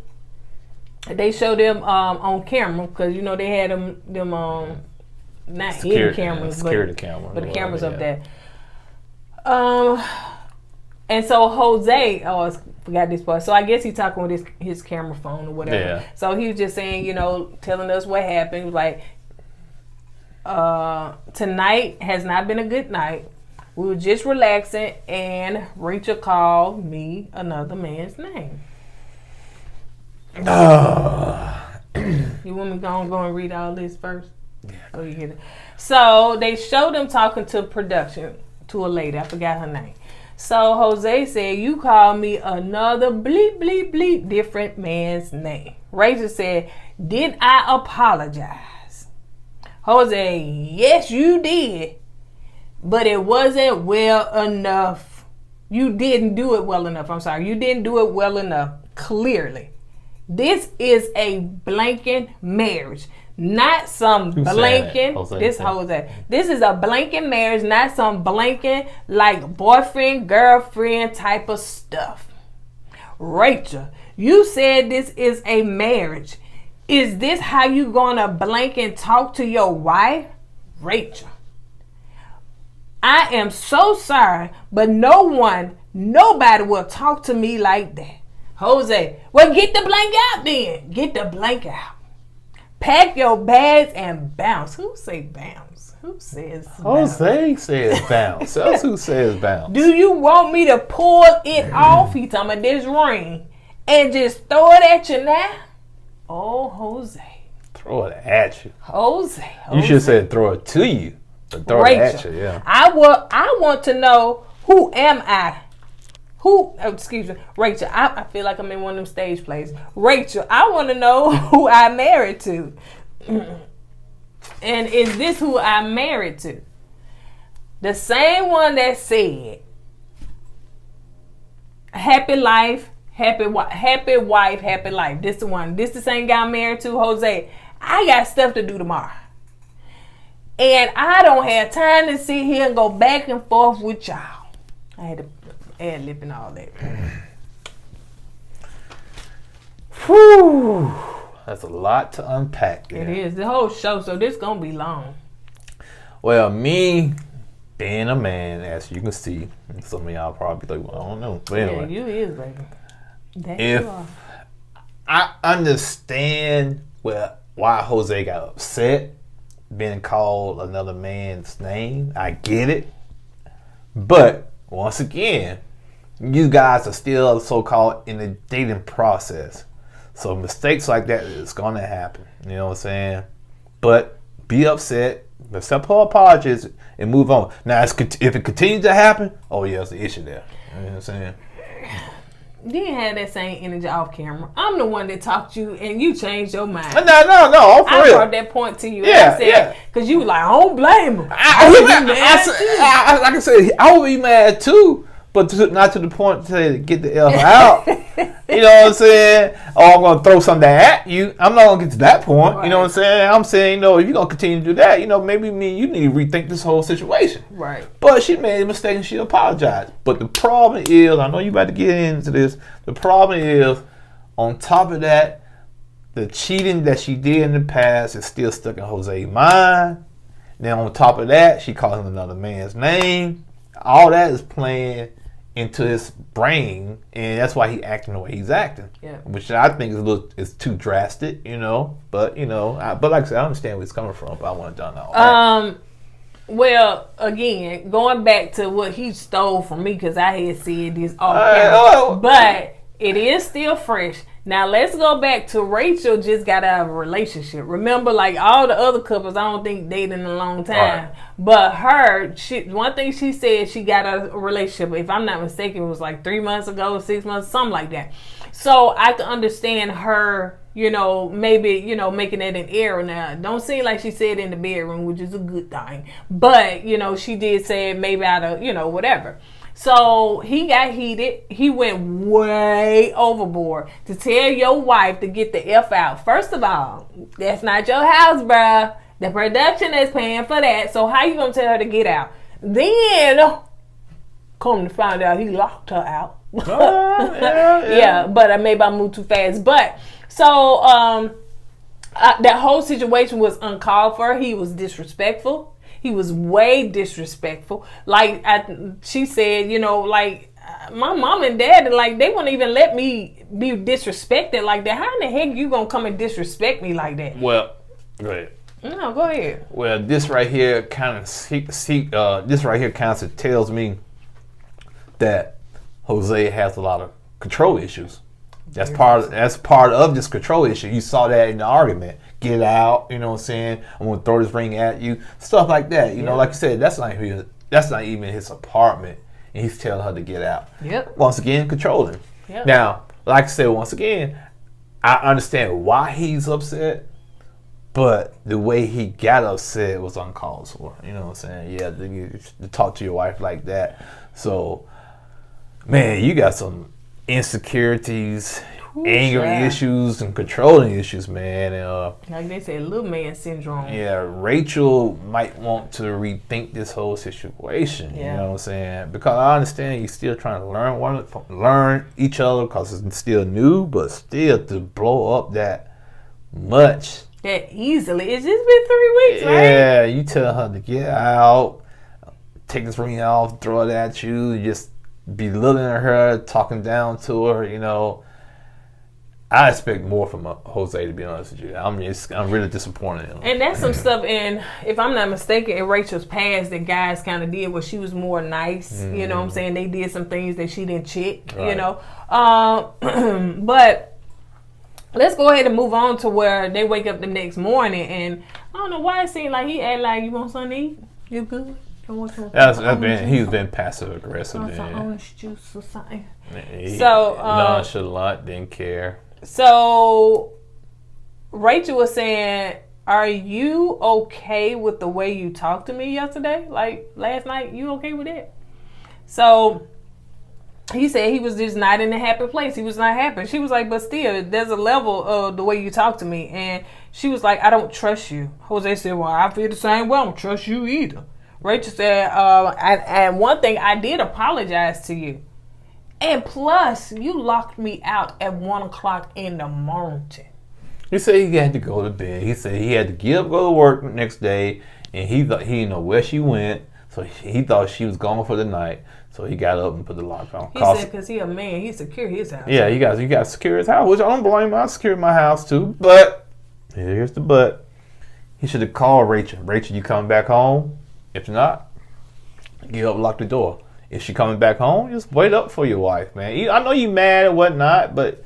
they showed them on camera because they had them not hidden cameras, security camera, but the cameras up there. And so Jose, I forgot this part. So I guess he's talking with his camera phone or whatever. Yeah. So he was just saying, telling us what happened. He was like, tonight has not been a good night. We were just relaxing, and Rachel called me another man's name. You want me to go and read all this first? Yeah. Oh, you get it. So they showed them talking to production, to a lady. I forgot her name. So Jose said, you called me another bleep, bleep, bleep, different man's name. Rachel said, did I apologize? Jose, yes, you did. but it wasn't well enough. You didn't do it well enough. I'm sorry. You didn't do it well enough. Clearly. This is a blanket marriage. Not some blanket. Jose. This is a blanket marriage, not some blanket like boyfriend, girlfriend type of stuff. Rachel, you said this is a marriage. Is this how you gonna blanket talk to your wife? Rachel, I am so sorry, but nobody will talk to me like that. Jose, well, get the blanket out then. Get the blanket out. Pack your bags and bounce. Who say bounce? Who says bounce? Jose says bounce. That's who says bounce. Do you want me to pull it off? He talking about this ring and just throw it at you now? Oh, Jose. Throw it at you. Jose. You should say throw it to you. But throw Rachel, it at you, yeah. I want to know, who am I? Excuse me, Rachel, I feel like I'm in one of them stage plays. Rachel, I want to know who I'm married to. And is this who I'm married to? The same one that said, happy life, happy wife, happy life. This the one. This the same guy I'm married to, Jose. I got stuff to do tomorrow. And I don't have time to sit here and go back and forth with y'all. I had to ad-lib and all that. Whew. That's a lot to unpack there. It is. The whole show, so this gonna be long. Well, me being a man, as you can see, some of y'all probably think, well, I don't know. But anyway. Yeah, you is, baby. That if you are. I understand why Jose got upset being called another man's name. I get it. But once again, you guys are still so-called in the dating process. So mistakes like that is going to happen. You know what I'm saying? But be upset, accept her apologies, and move on. Now, if it continues to happen, oh yeah, it's an issue there. You know what I'm saying? You didn't have that same energy off camera. I'm the one that talked you, and you changed your mind. No, for real. I brought that point to you. Yeah. Because you were like, I don't blame him. Like I said, I would be mad too, but not to the point to get the F out. You know what I'm saying? Oh, I'm going to throw something at you. I'm not going to get to that point. Right. You know what I'm saying? I'm saying, if you're going to continue to do that, maybe you need to rethink this whole situation. Right. But she made a mistake and she apologized. But the problem is, I know you about to get into this, the problem is, on top of that, the cheating that she did in the past is still stuck in Jose's mind. Then on top of that, she called him another man's name. All that is playing into his brain, and that's why he acting the way he's acting. Yeah. Which I think is too drastic, But but like I said, I understand where it's coming from. But I want to done all that. Well, again, going back to what he stole from me, because I had said this off camera, but it is still fresh. Now let's go back to Rachel. Just got out of a relationship. Remember, like all the other couples, I don't think dating a long time. Right. But her, one thing she said, she got out of a relationship. If I'm not mistaken, it was like 3 months ago, 6 months, something like that. So I can understand her, maybe, making that an error. Now, don't seem like she said in the bedroom, which is a good thing. But, she did say it maybe out of, whatever. So he got heated. He went way overboard to tell your wife to get the F out. First of all, that's not your house, bruh. The production is paying for that. So how you gonna tell her to get out? Then, come to find out, he locked her out. Yeah, but maybe I moved too fast. But so that whole situation was uncalled for. He was disrespectful. He was way disrespectful. Like she said, my mom and dad, they wouldn't even let me be disrespected like that. How in the heck you gonna come and disrespect me like that? Well, go ahead. No, go ahead. Well, this right here kind of tells me that Jose has a lot of control issues. That's part of this control issue. You saw that in the argument. Get out, you know what I'm saying? I'm gonna throw this ring at you, stuff like that. You know, like you said, that's not even his apartment, and he's telling her to get out. Yep. Once again, controlling. Yep. Now, like I said, once again, I understand why he's upset, But the way he got upset was uncalled for. You know what I'm saying? Yeah, to talk to your wife like that. So, man, you got some insecurities, anger issues, and controlling issues, man. And, like they say, little man syndrome. Yeah, Rachel might want to rethink this whole situation. You know what I'm saying? Because I understand you're still trying to learn each other because it's still new, but still to blow up that much. That easily. It's just been 3 weeks, right? Yeah, you tell her to get out, take this ring off, throw it at you, just belittling her, talking down to her, you know. I expect more from Jose, to be honest with you. I'm really disappointed in him. And that's some stuff in, if I'm not mistaken, in Rachel's past that guys kind of did where she was more nice. You know what I'm saying? They did some things that she didn't check, you know. But let's go ahead and move on to where they wake up the next morning. And I don't know why it seemed like he act like, you want something to eat? You good? He's been passive aggressive. Some orange juice or something. So nonchalant, didn't care. So Rachel was saying, "Are you okay with the way you talked to me yesterday? Like last night, you okay with it?" So he said he was just not in a happy place. He was not happy. She was like, "But still, there's a level of the way you talk to me." And she was like, "I don't trust you." Jose said, "Well, I feel the same way. I don't trust you either." Rachel said, and one thing, I did apologize to you. And plus, you locked me out at 1 o'clock in the morning. He said he had to go to bed. He said he had to get up, go to work the next day, and he thought he didn't know where she went, so he thought she was gone for the night. So he got up and put the lock on. He said because he a man, he secure his house. Yeah, you got to secure his house, which I don't blame him. I secure my house too, but here's the but. He should have called Rachel. Rachel, you coming back home? If not, get up, lock the door. If she coming back home, just wait up for your wife, man. I know you mad and whatnot, but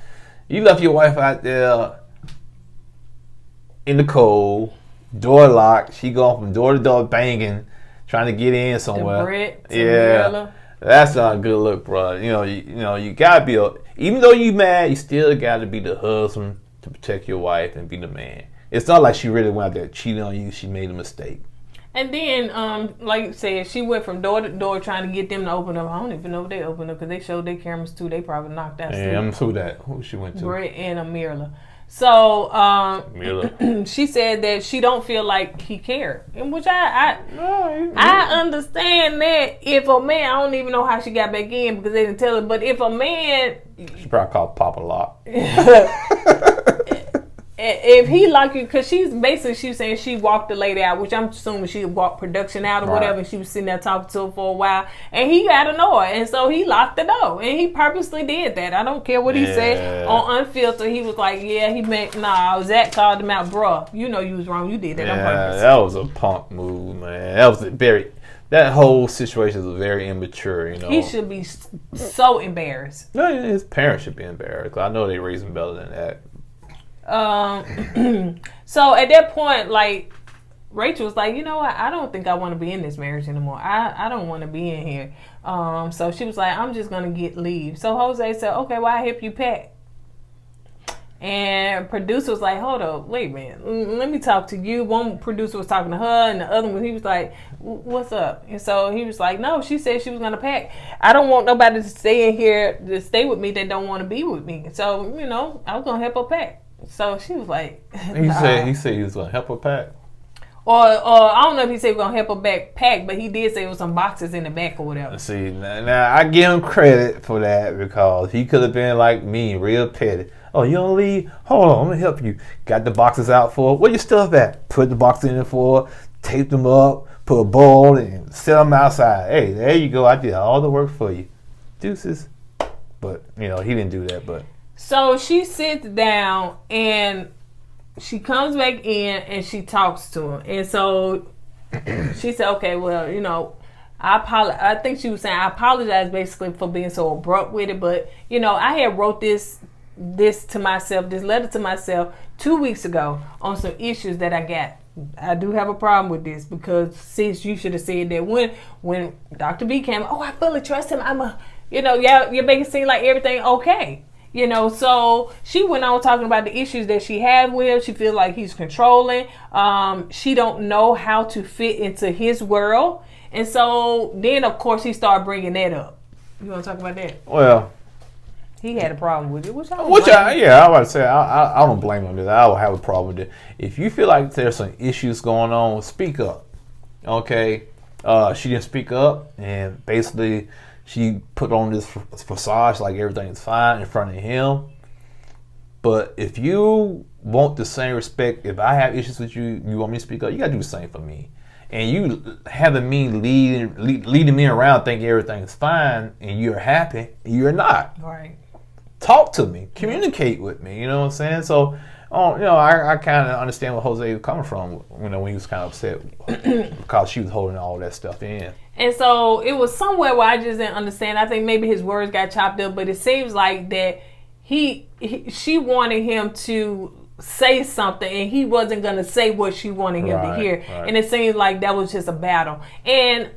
you left your wife out there in the cold, door locked. She going from door to door banging, trying to get in somewhere. Yeah, that's not a good look, bro. You know, you gotta be even though you mad, you still gotta be the husband to protect your wife and be the man. It's not like she really went out there cheating on you. She made a mistake. And then, like you said, she went from door to door trying to get them to open up. I don't even know if they opened up because they showed their cameras too. They probably knocked out. Yeah, I'm who she went to. Brett and Amirla. So she said that she don't feel like he cared, and which I understand that. If a man, I don't even know how she got back in because they didn't tell her. But if a man, she probably called Papa Lock. If he like you, because she was saying she walked the lady out, which I'm assuming she walked production out or whatever. And she was sitting there talking to her for a while, and he got annoyed, and so he locked the door, and he purposely did that. I don't care what he said on Unfiltered. He was like, "Yeah, he meant Zach called him out, bruh. You know you was wrong. You did that on purpose." That was a punk move, man. That whole situation was very immature. You know, he should be so embarrassed. No, his parents should be embarrassed. I know they raised him better than that. So at that point, like, Rachel was like, you know what, I don't think I want to be in this marriage anymore. I don't want to be in here. So she was like, I'm just gonna get leave. So Jose said, okay, well, I help you pack. And producer was like, hold up, wait a minute, let me talk to you. One producer was talking to her, and the other one, he was like, what's up? And so he was like, no, she said she was gonna pack. I don't want nobody to stay in here to stay with me that don't want to be with me. So, you know, I was gonna help her pack. So she was like, he said he was gonna help her pack. Or I don't know if he said he was gonna help her pack, but he did say it was some boxes in the back or whatever. See, now I give him credit for that because he could have been like me, real petty. Oh, you don't leave? Hold on, I'm gonna help you. Got the boxes out for her. Where your stuff at? Put the boxes in there for her, tape them up, put a bowl and set them outside. Hey, there you go. I did all the work for you. Deuces. But, you know, he didn't do that, but. So she sits down and she comes back in and she talks to him. And so she said, okay, well, you know, I think she was saying, I apologize basically for being so abrupt with it. But, you know, I had wrote this to myself, this letter to myself 2 weeks ago on some issues that I got. I do have a problem with this because sis, you should have said that when Dr. B came, oh, I fully trust him. You're making it seem like everything okay. So she went on talking about the issues that she had with him. She feels like he's controlling. She don't know how to fit into his world. And so then, of course, he started bringing that up. You want to talk about that? Well, he had a problem with it. I was about to say, I don't blame him. I would have a problem with it. If you feel like there's some issues going on, speak up. Okay? She didn't speak up, and basically she put on this facade like everything's fine in front of him. But if you want the same respect, if I have issues with you, you want me to speak up, you got to do the same for me. And you having me leading me around thinking everything's fine and you're happy, you're not. Right. Talk to me. Communicate with me. You know what I'm saying? So, I kind of understand where Jose was coming from, when he was kind of upset because she was holding all that stuff in. And so it was somewhere where I just didn't understand. I think maybe his words got chopped up, but it seems like that she wanted him to say something and he wasn't going to say what she wanted him to hear. Right. And it seems like that was just a battle. And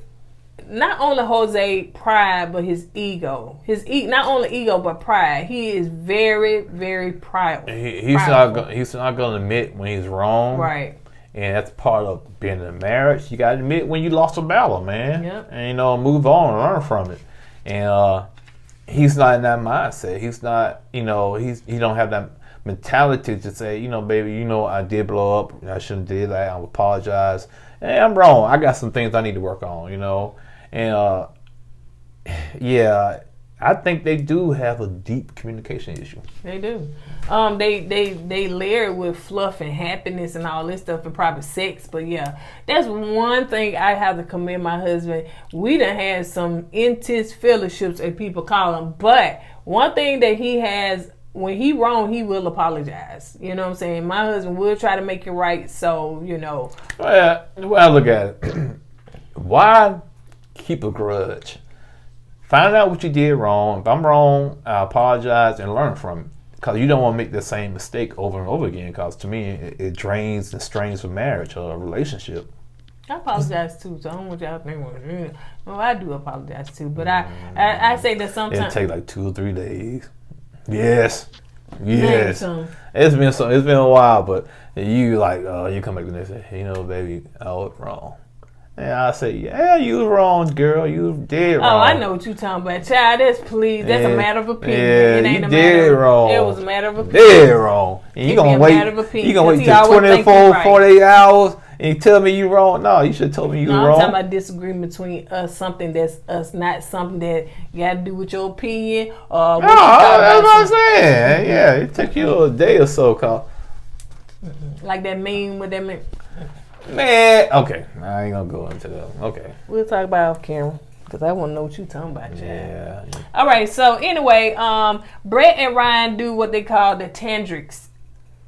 not only Jose pride, but his ego. Not only ego, but pride. He is very, very prideful. He's not going to admit when he's wrong. Right. And that's part of being in a marriage. You got to admit when you lost a battle, man. Yep. And, move on and learn from it. And he's not in that mindset. He's not, he don't have that mentality to say, baby, I did blow up. I shouldn't have did that. I apologize. Hey, I'm wrong. I got some things I need to work on, And, I think they do have a deep communication issue. They do. They layer it with fluff and happiness and all this stuff and probably sex. But yeah, that's one thing I have to commend my husband. We done had some intense fellowships, as people call them. But one thing that he has, when he wrong, he will apologize. You know what I'm saying? My husband will try to make it right. So, Well, look at it. Why keep a grudge? Find out what you did wrong. If I'm wrong, I apologize and learn from it. Because you don't want to make the same mistake over and over again. Because to me, it drains and strains a marriage or a relationship. I apologize too, so I don't want y'all to think, well, I do apologize too. But I say that sometimes it'll take like 2 or 3 days. Yes. It's been a while, but you you come back the next day, baby, I was wrong. And I say, yeah, you was wrong, girl. You did wrong. Oh, I know what you talking about. Child, that's a matter of opinion. Yeah, it ain't you a did wrong. It was a matter of opinion. Dead wrong. And you gonna wait. You gonna wait till 24, 48 hours and you tell me you wrong? No, you should have told me you were wrong. I'm talking about disagreement between us, something that's us, not something that you got to do with your opinion. Or that's what I'm saying. Yeah, it took you a day or so, like that meme with that meme. Man, okay. I ain't gonna go into that. Okay. We'll talk about off camera because I want to know what you talking about, Chad. Yeah. All right. So anyway, Brett and Ryan do what they call the tantric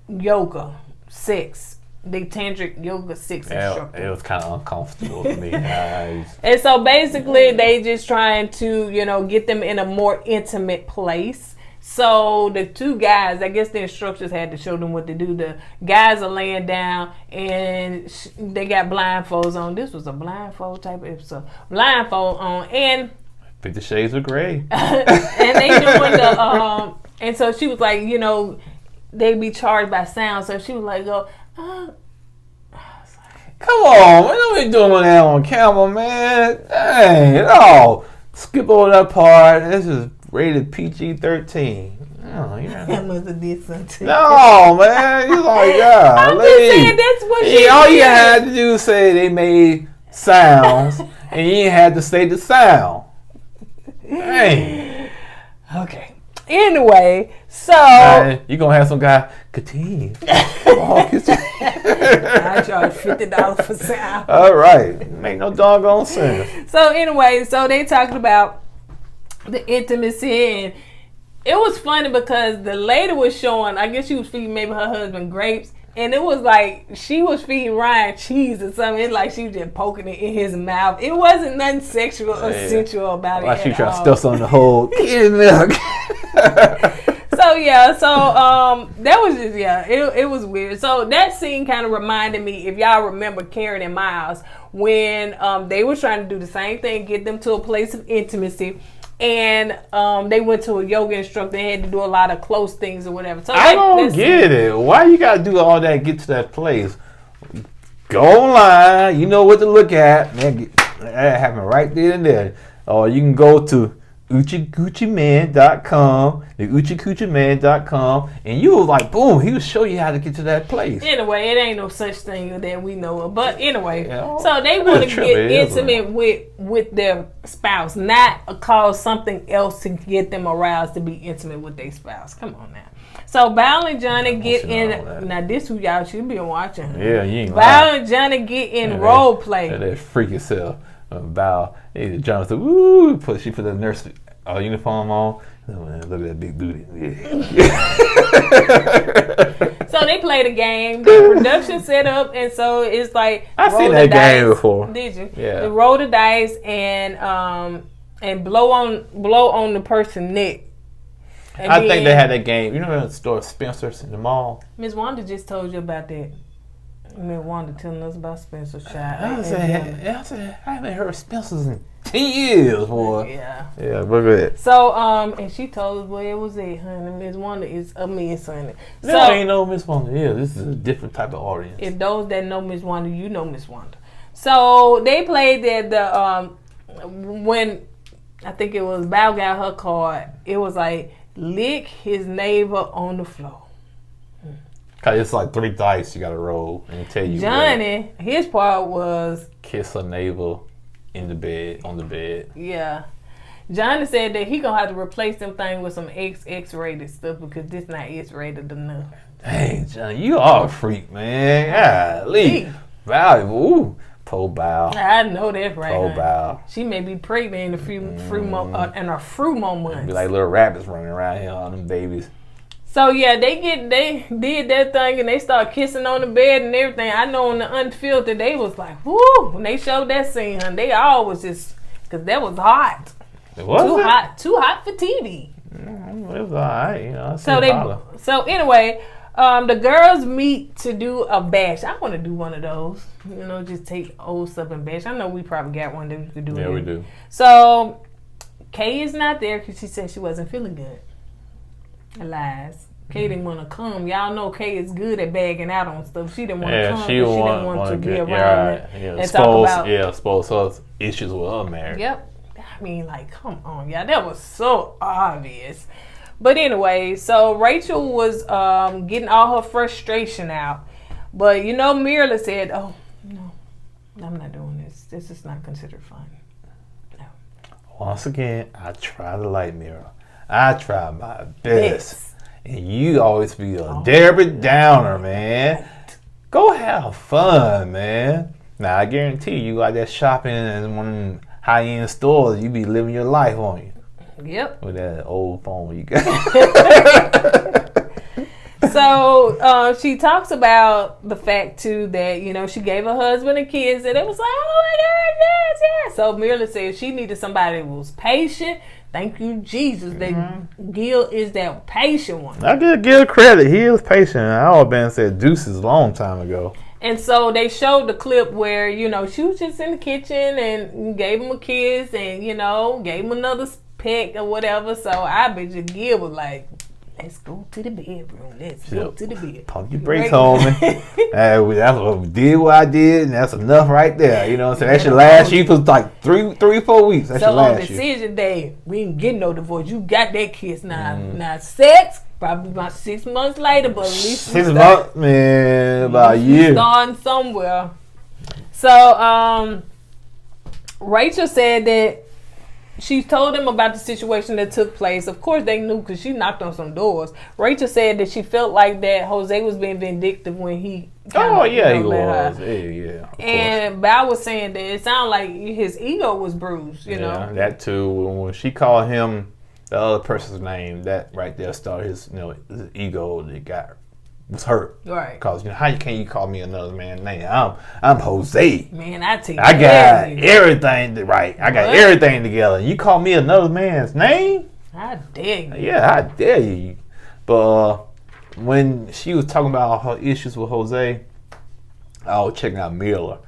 yoga 6. The tantric yoga 6 instructor. It was kind of uncomfortable for me. And so basically, they just trying to get them in a more intimate place. So the 2 guys, I guess the instructors had to show them what to do. The guys are laying down and they got blindfolds on. This was a blindfold type of episode. Blindfold on and 50 Shades of Grey. And they doing the and so she was like, they be charged by sound. So she was like, come on, man, don't be doing that on camera, man. Dang, skip over that part. This is rated PG-13. Oh, yeah. That must have did something. No, man. You like, God. I'm just saying that's what she all did. you had to do is say they made sounds, and you ain't had to say the sound. Dang. Okay. Anyway, so you're going to have some guy continue. I charge $50 for sound. All right. Make no doggone sense. So anyway, they talking about the intimacy, and it was funny because the lady was showing, I guess she was feeding maybe her husband grapes, and it was like she was feeding Ryan cheese or something. It's like she was just poking it in his mouth. It wasn't nothing sexual or sensual about it. Like she trying to stuff something to hold. Get milk. So that was just it was weird. So that scene kind of reminded me, if y'all remember Karen and Miles, when they were trying to do the same thing, get them to a place of intimacy. And they went to a yoga instructor and had to do a lot of close things or whatever. So I don't get it. Why you gotta do all that to get to that place? Go online. You know what to look at. Man, that happened right there and there. Or you can go to uchigucciman.com, the uchigucciman.com, and you was like, boom, he will show you how to get to that place. Anyway, it ain't no such thing that we know of. But anyway, Yeah, so they want to get intimate with their spouse, not cause something else to get them aroused to be intimate with their spouse. Come on now. So Val and Johnny get in. Now this who y'all should be watching. Yeah, you ain't Val and Johnny get in role play. That freak yourself. Val, Johnny said, "Woo!" She put the nurse uniform on. Oh, man, look at that big booty. Yeah. So they played a game. The production set up, and so it's like I've seen that game before. Did you? Yeah. They roll the dice and blow on the person's neck. And I think they had that game. You know the store Spencer's in the mall? Miss Wanda just told you about that. Miss Wanda telling us about Spencer's child. I said, I haven't heard Spencer's in 10 years, boy. Yeah. Yeah, look at it. So, and she told us where it was at, honey. Miss Wanda is a miss, honey. So, ain't no Miss Wanda. Yeah, this is a different type of audience. If those that know Miss Wanda, you know Miss Wanda. So, they played that when I think it was Bow got her card, it was like, lick his neighbor on the floor. Cause it's like 3 dice you gotta roll and tell you. Johnny, his part was kiss a neighbor in the bed, on the bed. Yeah. Johnny said that he gonna have to replace them things with some X-rated stuff because this not X-rated enough. Dang, Johnny, you are a freak, man. Golly. Valuable. Ooh. Po bow. I know that's right. Po bow. She may be pregnant in a few more months. Be like little rabbits running around here on them babies. So yeah, they did that thing and they started kissing on the bed and everything. I know on the Unfiltered they was like, whoo, when they showed that scene, honey, they all was just, cause that was hot. It was too hot for TV. It was alright, you know. So anyway, the girls meet to do a bash. I want to do one of those. You know, just take old stuff and bash. I know we probably got one that we could do. Yeah, we do. So Kay is not there because she said she wasn't feeling good. Lies. Kay didn't want to come. Y'all know Kay is good at bagging out on stuff. She didn't want to come. She didn't want to be around and talk about. Yeah, suppose her issues with her marriage. Yep. I mean, like, come on, y'all. That was so obvious. But anyway, so Rachel was getting all her frustration out. But, you know, Mirla said, oh, no, I'm not doing this. This is not considered fun. No. Once again, I try to light mirror. I try my best. And you always be a Debbie Downer, man. Go have fun, man. Now, I guarantee you like that shopping in one of them high-end stores, you be living your life on you. Yep. With that old phone you got. So she talks about the fact too that, you know, she gave her husband and kids and it was like, oh my God, yes, yes. So Mirla said she needed somebody who was patient. Thank you, Jesus. That Gil is that patient one. I give Gil credit. He is patient. I always been said deuces a long time ago. And so they showed the clip where, you know, she was just in the kitchen and gave him a kiss and, you know, gave him another peck or whatever. So I bet you Gil was like, let's go to the bedroom. Let's go to the bed. Pump your brakes, homie. That's what we did what I did, and that's enough right there. You know what I'm saying? That should last you for like 3 or 4 weeks. That should last you. So on decision day, we didn't get no divorce. You got that kiss now. Now sex, probably about 6 months later, but at least 6 months, man, about a year. Gone somewhere. So Rachel said that she told them about the situation that took place. Of course, they knew because she knocked on some doors. Rachel said that she felt like that Jose was being vindictive when he. He was. Yeah. And Bao was saying that it sounded like his ego was bruised. You know that too. When she called him the other person's name, that right there started his, his ego that was hurt. Right. Because how can you call me another man's name? I'm Jose. Man, I got everything right. I got everything together. You call me another man's name? I dare you. Yeah, I dare you. But when she was talking about her issues with Jose, I was checking out Miller.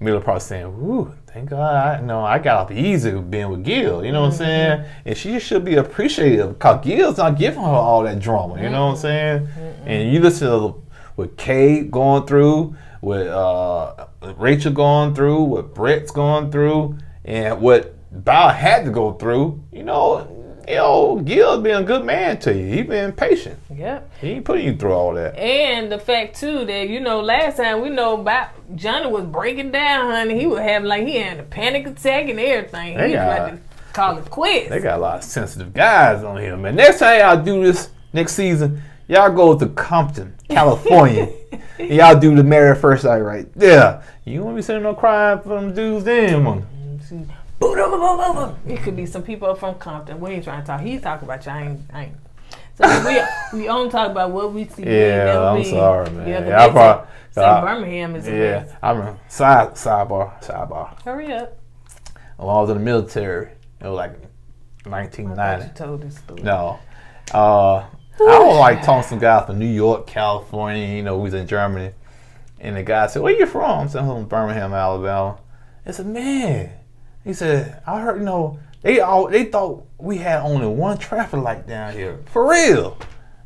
Miller probably saying, "Ooh, thank God, I got off easy being with Gil. You know what I'm saying? And she should be appreciative because Gil's not giving her all that drama. You know what I'm saying? And you listen to what Kay going through, what Rachel going through, what Brett's going through, and what Bow had to go through. Gil's been a good man to you. He been patient. Yep. He ain't putting you through all that. And the fact too that last time we know about Johnny was breaking down, honey. He would have he had a panic attack and everything. He was about to call it quits. They got a lot of sensitive guys on here, man. Next time y'all do this next season, y'all go to Compton, California. And y'all do the Married at First Sight right there. You won't be sitting there crying for them dudes then. It could be some people from Compton. We ain't trying to talk. He's talking about you. I ain't. So we only talk about what we see. Yeah, I'm sorry, man. Yeah, Birmingham is a mess. I remember. Sidebar. Hurry up. When I was in the military, it was like 1990. You told this story. No. I don't like talking to some guy from New York, California, we was in Germany. And the guy said, "Where you from?" I said, "I'm from Birmingham, Alabama." I said, "Man," he said, "I heard, they thought we had only one traffic light down here. For real.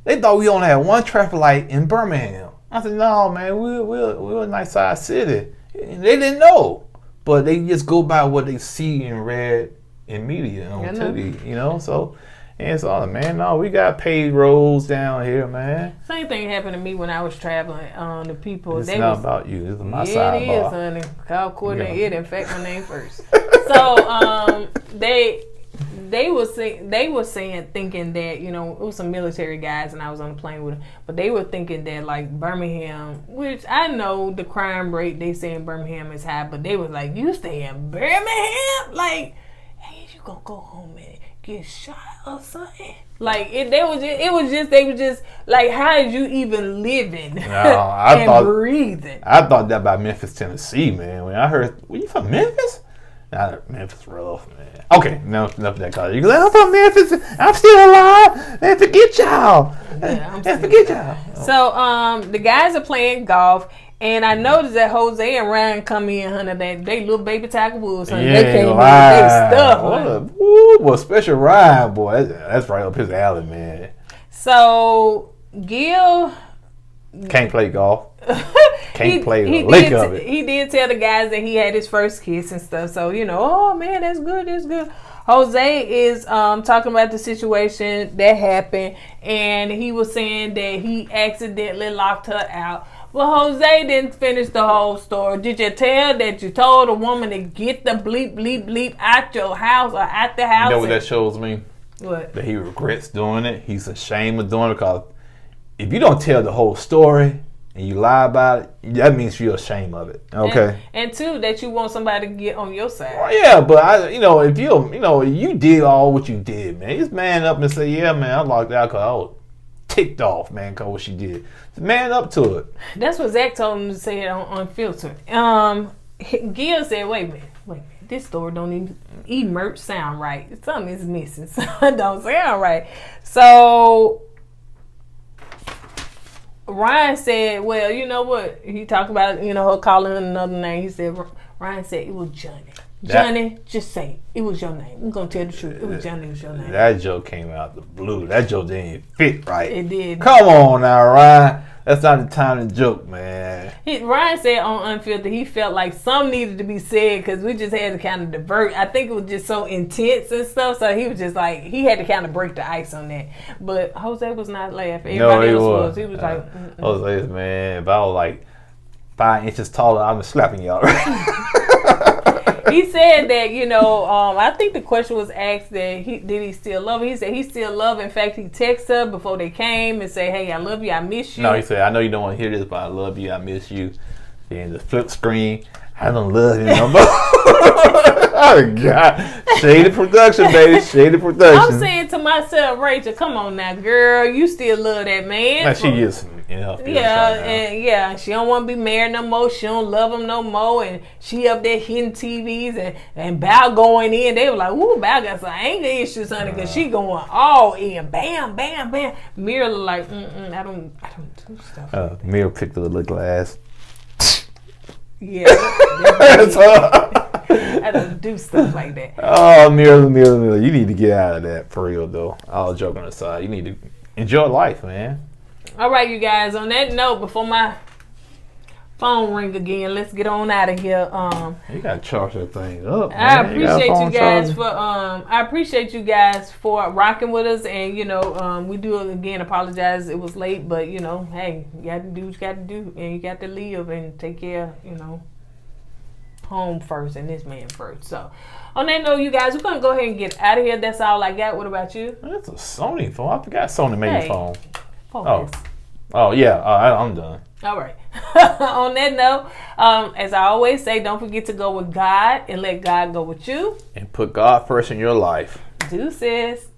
They thought we only had one traffic light in Birmingham." I said, "No, man, we're a nice sized city." And they didn't know. But they just go by what they see and read in media on TV, so. And it's all, man, no, we got paved roads down here, man. Same thing happened to me when I was traveling. The people, it's not about you. This is my sidebar. It is, honey. Call KOURTNEY. It in fact my name first. So they were saying, thinking that it was some military guys, and I was on the plane with them, but they were thinking that like Birmingham, which I know the crime rate they say in Birmingham is high, but they was like, "You stay in Birmingham? Like, hey, you gonna go home and get shot or something?" Like they was just like, how is you even living breathing? I thought that about Memphis, Tennessee, man. When I heard, "Were you from Memphis?" Memphis rough, man. Okay, enough of that. Cause you go, "I'm from Memphis. I'm still alive." And forget y'all. Forget y'all. So the guys are playing golf. And I noticed that Jose and Ryan come in, honey. They little baby Tiger Woods, honey. They came in with their stuff. Well, special Ryan, boy. That's right up his alley, man. So Gil can't play golf. Can't play a lick of it. He did tell the guys that he had his first kiss and stuff. So oh man, that's good. That's good. Jose is talking about the situation that happened, and he was saying that he accidentally locked her out. Well, Jose didn't finish the whole story. Did you tell that you told a woman to get the bleep, bleep, bleep out your house or out the house? You know what that shows me? What? That he regrets doing it. He's ashamed of doing it, because if you don't tell the whole story and you lie about it, that means you're ashamed of it. Okay. And two, that you want somebody to get on your side. Well, yeah, but if you did all what you did, man, just man up and say, "Yeah, man, I locked out because I was ticked off, man, because what she did." Man up to it. That's what Zach told him to say it on Unfiltered. Gil said, wait a minute, this story don't even sound right. Something is missing. Something don't sound right. So Ryan said, well, you know what? He talked about, her calling another name. He said, Ryan said it was Johnny. Johnny, just say it was your name. I'm gonna tell the truth. It was Johnny. It was your name. That joke came out the blue. That joke didn't fit right. It did. Come on now, Ryan. That's not the time to joke, man. Ryan said on Unfiltered he felt like some needed to be said because we just had to kind of divert. I think it was just so intense and stuff, so he was just like, he had to kind of break the ice on that. But Jose was not laughing. Everybody else was. He was like, Jose, man, if I was like 5 inches taller, I'm slapping y'all. He said that, I think the question was asked that did he still love her? He said he still love her. In fact, he texted her before they came and say, "Hey, I love you, I miss you." No, he said, "I know you don't want to hear this, but I love you, I miss you." Then the flip screen, "I don't love you no more." Oh, God. Shady production, baby. Shady production. I'm saying to myself, Rachel, come on now, girl. You still love that man. Now, she is. And she don't want to be married no more. She don't love him no more, and she up there hitting TVs and Bow going in. They were like, "Ooh, Bow got some anger issues, honey," because she going all in, bam, bam, bam. Mira like, I don't do stuff. Mira picked up the glass. Yeah. I don't do stuff like that. Oh, Miller, you need to get out of that for real though. All joking aside, you need to enjoy life, man. All right, you guys. On that note, before my phone ring again, let's get on out of here. You gotta charge that thing up. I Man. appreciate you guys for I appreciate you guys for rocking with us, and we do again apologize it was late, but hey, you got to do what you got to do, and you got to live and take care, home first and this man first. So on that note, you guys, we're gonna go ahead and get out of here. That's all I got. What about you? That's a Sony phone. I forgot Sony made a phone. Focus. Oh yeah. I'm done. All right. On that note, as I always say, don't forget to go with God and let God go with you. And put God first in your life. Deuces.